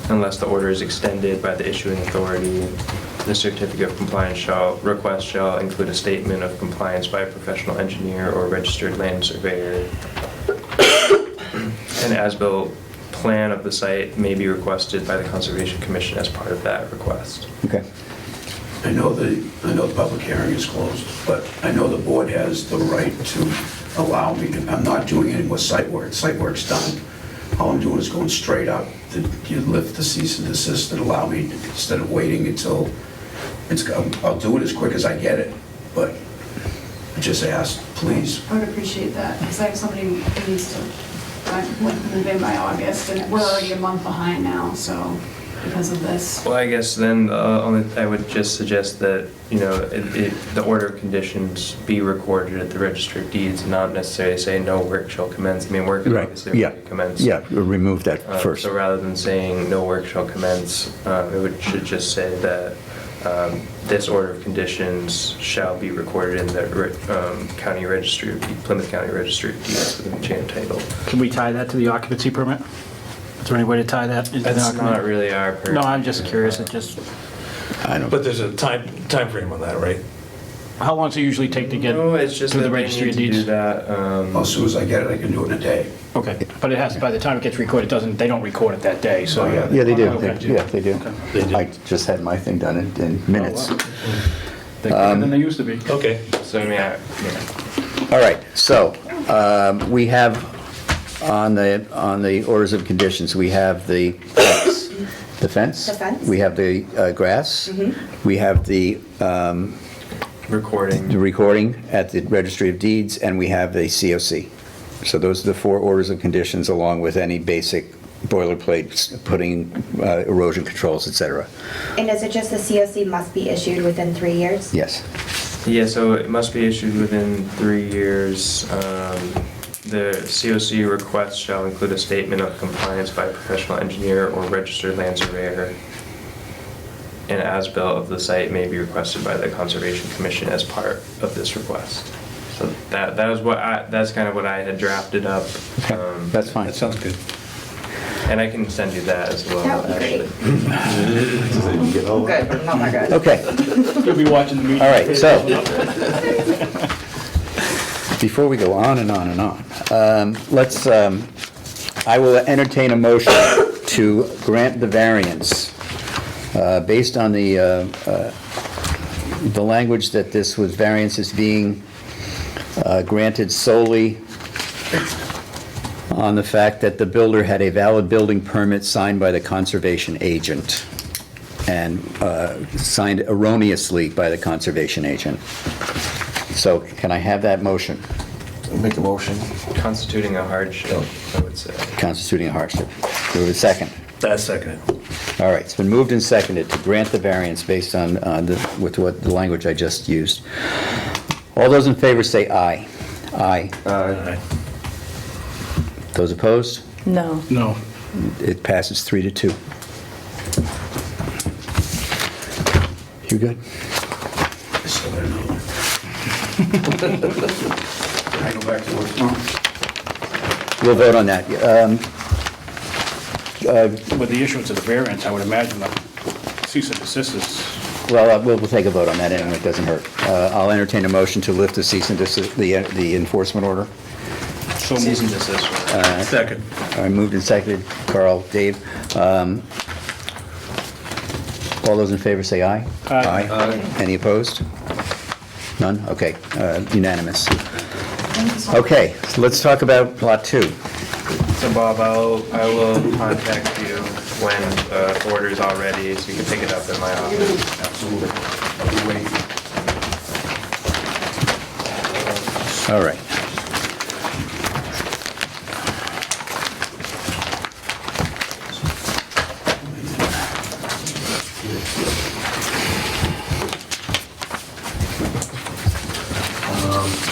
unless the order is extended by the issuing authority. The certificate of compliance request shall include a statement of compliance by a professional engineer or registered land surveyor. An as-built plan of the site may be requested by the Conservation Commission as part of that request. Okay. I know the public hearing is closed, but I know the board has the right to allow me to, I'm not doing any more site work. Site work's done. All I'm doing is going straight up. You lift the cease and desist and allow me, instead of waiting until I'll do it as quick as I get it, but I just ask, please. I would appreciate that, because I have somebody who needs to move in by August, and we're already a month behind now, so, because of this. Well, I guess then I would just suggest that, the order of conditions be recorded at the Registry of Deeds, and not necessarily say no work shall commence. I mean, work is Right, obviously yeah. already commenced. Yeah, we'll remove that first. So rather than saying no work shall commence, should just say that this order of conditions shall be recorded in the Plymouth County Registry of Deeds within the chain of title. Can we tie that to the occupancy permit? Is there any way to tie that into the That's occupancy? not really our purview. No, I'm just curious, it just, I don't. But there's a time frame on that, right? How long does it usually take to get No, it's just through that the they registry need of to do deeds? that. As soon as I get it, I can do it in a day. Okay, but it has, by the time it gets recorded, they don't record it that day, so. Oh, yeah. Yeah, they do. Okay. Yeah, they do. They do. I just had my thing done in minutes. They're quicker than they used to be. Okay. So, I mean, yeah. All right, so we have on the orders of conditions, we have the fence. The fence? The fence. We have the grass. We have the Recording. recording at the Registry of Deeds, and we have the COC. So those are the 4 orders of conditions, along with any basic boilerplate, putting erosion controls, et cetera. And is it just the COC must be issued within 3 years? Yes. Yeah, so it must be issued within 3 years. The COC request shall include a statement of compliance by a professional engineer or registered land surveyor. An as-built of the site may be requested by the Conservation Commission as part of this request. So that's kind of what I had drafted up. That's fine. That sounds good. And I can send you that as well, That would be actually. Good, not my good. Okay, You'll be watching the meeting. all right, so, before we go on and on and on, I will entertain a motion to grant the variance based on the language that this was variance is being granted solely on the fact that the builder had a valid building permit signed by the conservation agent and signed erroneously by the conservation agent. So can I have that motion? Make a motion. Constituting a hardship, I would say. Constituting a hardship. Do we have a second? That's second. All right, it's been moved and seconded to grant the variance based on, with what the language I just used. All those in favor say aye. Aye. Aye. Those opposed? No. No. It passes 3-2. You good? I still got another one. Can I go back to work tomorrow? We'll vote on that. With the issuance of the variance, I would imagine the cease and desist is, Well, we'll take a vote on that anyway, it doesn't hurt. I'll entertain a motion to lift the cease and desist, the enforcement order. so Cease and moved. desist. Second. All right, moved and seconded. Carl, Dave. All those in favor say aye. Aye. Any opposed? None? Okay, unanimous. Okay, so let's talk about Lot 2. So Bob, I will contact you when the order's all ready, so you can pick it up in my office. Absolutely. I'll be waiting. All right.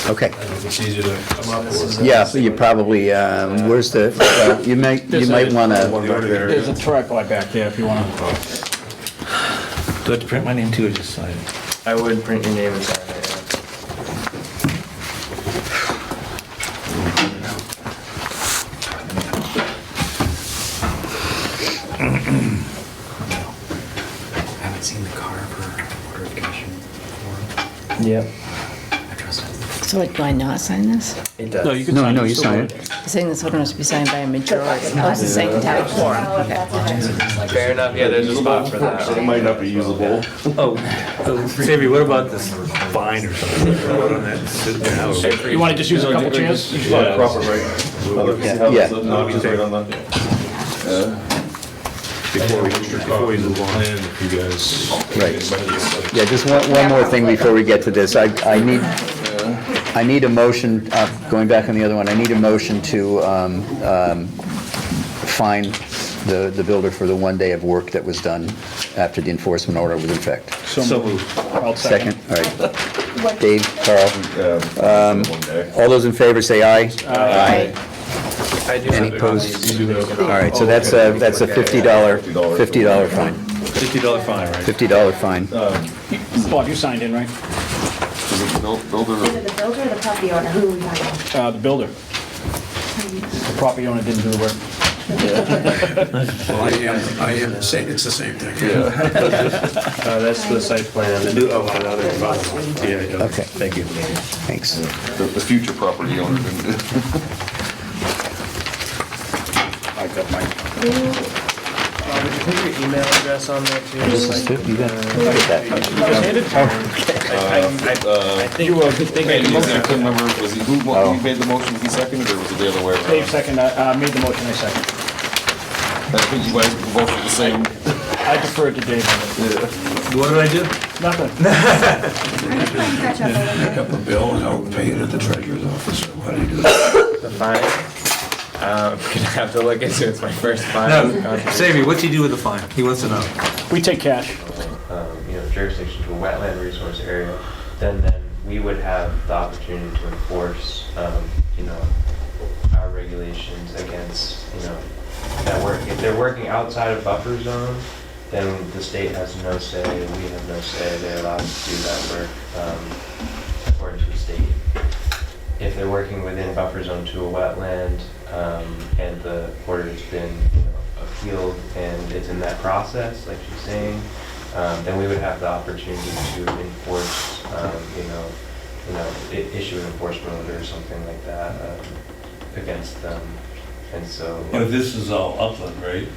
Okay. It's easier to come up with. Yeah, so you probably, where's the, you might want to, There's a tripod back there if you want to. Do I have to print my name too, or just sign it? I would print your name and sign it, yeah. I haven't seen the Carver order of condition form. Yep. I trust it. So do I not sign this? It does. No, you can no, sign it. no, you Still sign vote. it. I'm saying this order must be signed by a majority. Oh, it's the second time form. Okay. Fair enough, yeah, there's a spot for that. It might not be usable. Oh, Xavier, what about this fine or something? Vote on that, sit there now. You want to just use a couple chairs? Yeah, proper, right? Yeah. Not right on that. Before we move on. Plan, if you guys. Right. Yeah, just one more thing before we get to this. I need a motion, going back on the other one, I need a motion to fine the builder for the 1 day of work that was done after the enforcement order was in effect. So moved. I'll Second, all right. What- Dave, Carl, One day. all those in favor say aye. Aye. I do Any have opposed? copies. All right, so that's a $50 fine. $50 fine, right? $50 fine. Bob, you signed in, right? Is it the builder? Is it the builder or the property owner? Who are we talking about? The builder. The property owner didn't do the work. Well, I am saying it's the same thing. That's the site plan. The new, Okay. Thank you. Thanks. The future property owner. I got my, Would you put your email address on there too? This is too, you got I think you will. I couldn't remember, was he, who made the motion, was he seconded, or was it the other way around? Dave second, made the motion, I second. I think you guys both did the same. I deferred to Dave. What did I do? Nothing. I'm just playing catch up a little Pick bit. up a bill and I'll pay it at the treasurer's office. How do you do that? The fine? I'm gonna have to look into it. It's my first fine. No, Sammy, what's he do with the fine? He wants to know. We take cash. Jurisdiction to a wetland resource area, then we would have the opportunity to enforce, our regulations against, that work. If they're working outside of buffer zone, then the state has no say, we have no say. They're allowed to do that work according to the state. If they're working within buffer zone to a wetland, and the order has been, appealed and it's in that process, like she's saying, then we would have the opportunity to enforce, issue an enforcement order or something like that against them. And so. But this is all upland, right?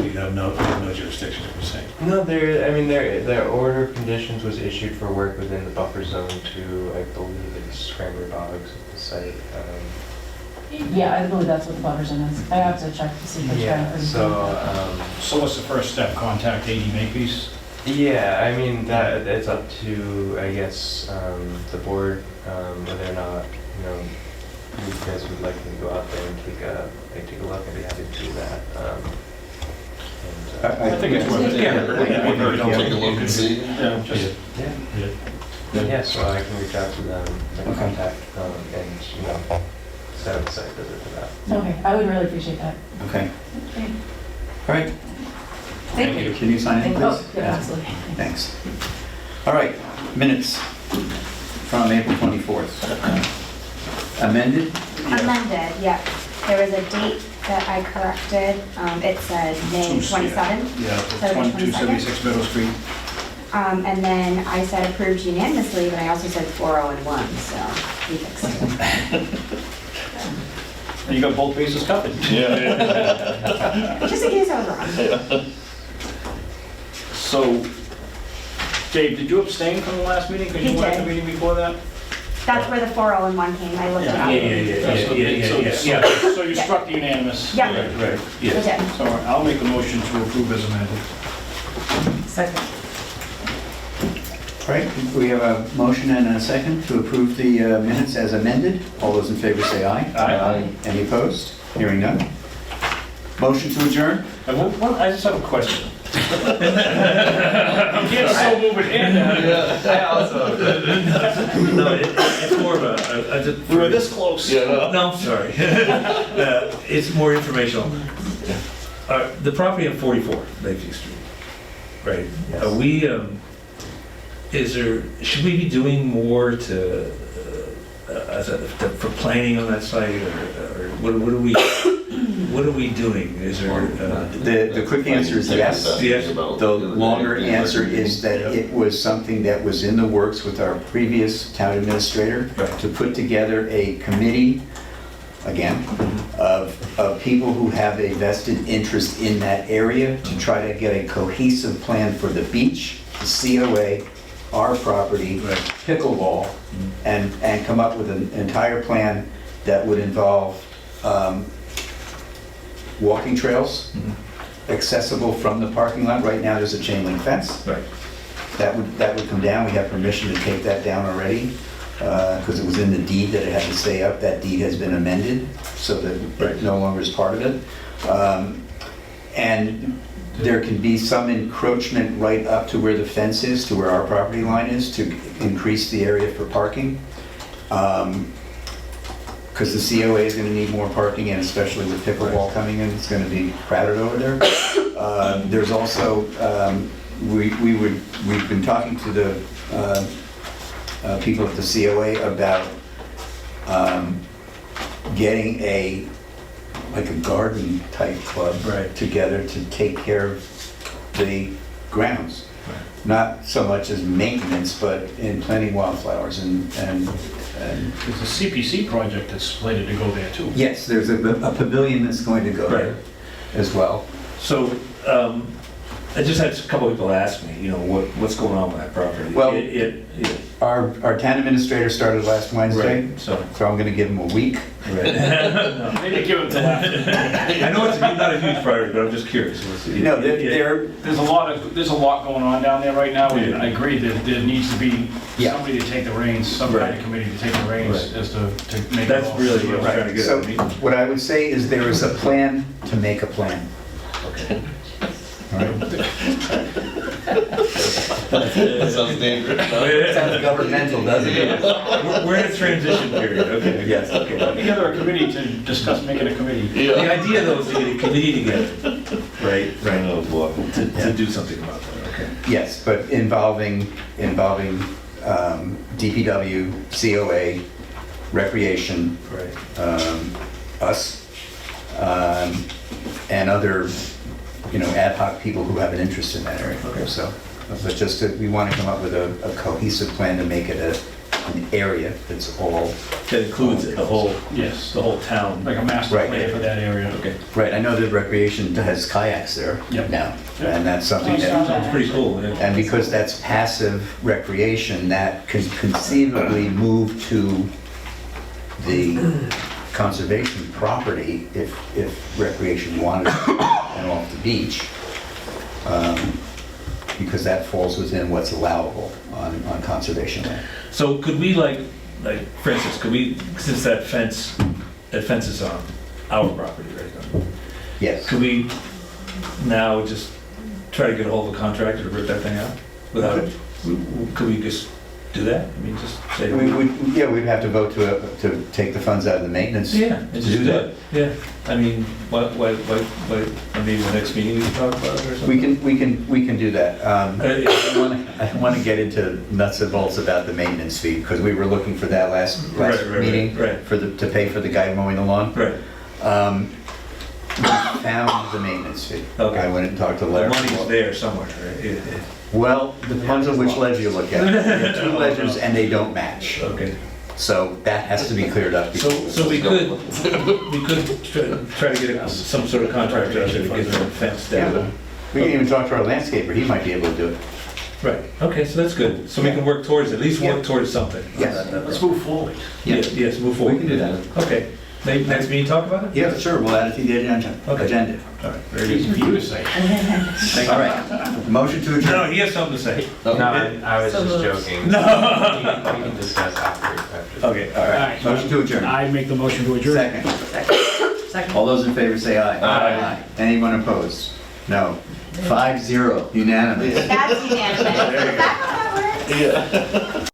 We have no jurisdiction per se. No, their order of conditions was issued for work within the buffer zone to, I believe it's Cranberry Bogs, the site. Yeah, I believe that's what the buffer zone is. I have to check to see which Yeah, one. So what's the first step? Contact AD Makepeace? Yeah, that it's up to, I guess, the board, whether or not, you guys would like me to go out there and take a look. I'd be happy to do that. I think it's worth it. Take a look and see. Yeah, so I can reach out to them, contact them, and, set up a site visit for that. Okay, I would really appreciate that. Okay. Great. All right. Thank you. Can you sign in, please? Oh, yeah, absolutely. Thanks. All right, minutes from April 24th. Amended? Amended, yeah. There was a date that I corrected. It said May 27th. Yeah, So the 2276 Middle Street. And then I said approved unanimously, but I also said 401, so we fixed it. And you got both bases covered. Just in case I was wrong. So, Dave, did you abstain from the last meeting? Because He you were at the did. meeting before that? That's where the 401 came. I looked it up. Yeah. So you struck the unanimous? Yeah. Right, I did. So I'll make a motion to approve as amended. Second. All right, we have a motion and a second to approve the minutes as amended. All those in favor say aye. Aye. Any opposed? Hearing none. Motion to adjourn? I just have a question. I'm getting so moving in. I also. No, it's more of a. We were this close. No, I'm sorry. It's more informational. The property on 44 Lakeview Street, right? Are we, should we be doing more to, for planning on that site, or what are we doing? Is there? The quick answer is yes. Yes. The longer answer is that it was something that was in the works with our previous town administrator Right. to put together a committee, again, of people who have a vested interest in that area to try to get a cohesive plan for the beach, the COA, our property, Right. pickleball, and come up with an entire plan that would involve walking trails, accessible from the parking lot. Right now, there's a chain link fence. Right. That would come down. We have permission to take that down already, because it was in the deed that it had to stay up. That deed has been amended, so that it no longer is part of it. And there can be some encroachment right up to where the fence is, to where our property line is, to increase the area for parking. Because the COA is going to need more parking, and especially with pickleball coming in, it's going to be crowded over there. There's also, we've been talking to the people at the COA about getting a like a garden type club together to take care of the grounds. Not so much as maintenance, but in planting wildflowers and There's a CPC project that's slated to go there too. yes, there's a pavilion that's going to go there as well. So, I just had a couple people ask me, what's going on with that property? Well, It- Our town administrator started last Wednesday, Right, so- I'm gonna give him a week. Right. Maybe give it to that. I know it's not a huge priority, but I'm just curious. No, they're, There's a lot going on down there right now, and I agree that there needs to be Yeah. somebody to take the reins, some kind of committee to take the reins Right. as to make it That's all. really what I was trying to get so at. what I would say is there is a plan to make a plan. All right? That sounds dangerous. Sounds governmental, doesn't it? We're in a transition period, okay. Yes. Put together a committee to discuss making a committee. The idea though is to get a committee together, right, Oh, boy. to do something about that, okay. Yes, but involving DPW, COA, Recreation, Right. us, and other, ad hoc people who have an interest in that area. Okay. So, but just, we want to come up with a cohesive plan to make it an area that's all, That includes the whole town. Like a master Right. plan for that area. Okay. right, I know that Recreation has kayaks there Yep. now, Yep. and that's something I saw that, Sounds pretty cool, yeah. and because that's passive recreation, that can conceivably move to the conservation property if recreation wanted to, and off the beach, because that falls within what's allowable on conservation land. So could we like, for instance, since that fence is on our property right now, Yes. could we now just try to get a hold of a contractor to rip that thing out? Could we just do that? I mean, just say. We'd have to vote to take the funds out of the maintenance. Yeah, and to just do that. Yeah, I mean, maybe the next meeting we can talk about it or something? We can do that. I don't want to get into nuts and bolts about the maintenance fee, because we were looking for that last Right, meeting, right. to pay for the guy mowing the lawn. Right. We found the maintenance fee. Okay. I went and talked to The Larry. money's there somewhere, right? Well, depends on which ledger you look at. We have two ledgers and they don't match. Okay. So that has to be cleared up. So we could try to get some sort of contractor out there to get the fence Yeah. down. We can even talk to our landscaper, he might be able to do it. Right, okay, so that's good. So we can work towards, at least work towards something. Yes. Let's move forward. Yes, move forward. We can do that. Okay, next meeting, talk about it? Yeah, sure, we'll add it to the agenda. Okay. All right, very Easy good. for you to say. All right, motion to No, adjourn. he has something to say. No, I was So just moved. joking. No. We can discuss after. Okay, all All right. right, motion to adjourn. I make the motion to adjourn. Second. Second. All those in favor say aye. Aye. Anyone opposed? No. 5-0, unanimous. That's unanimous. There you go. Is that how that works? Yeah.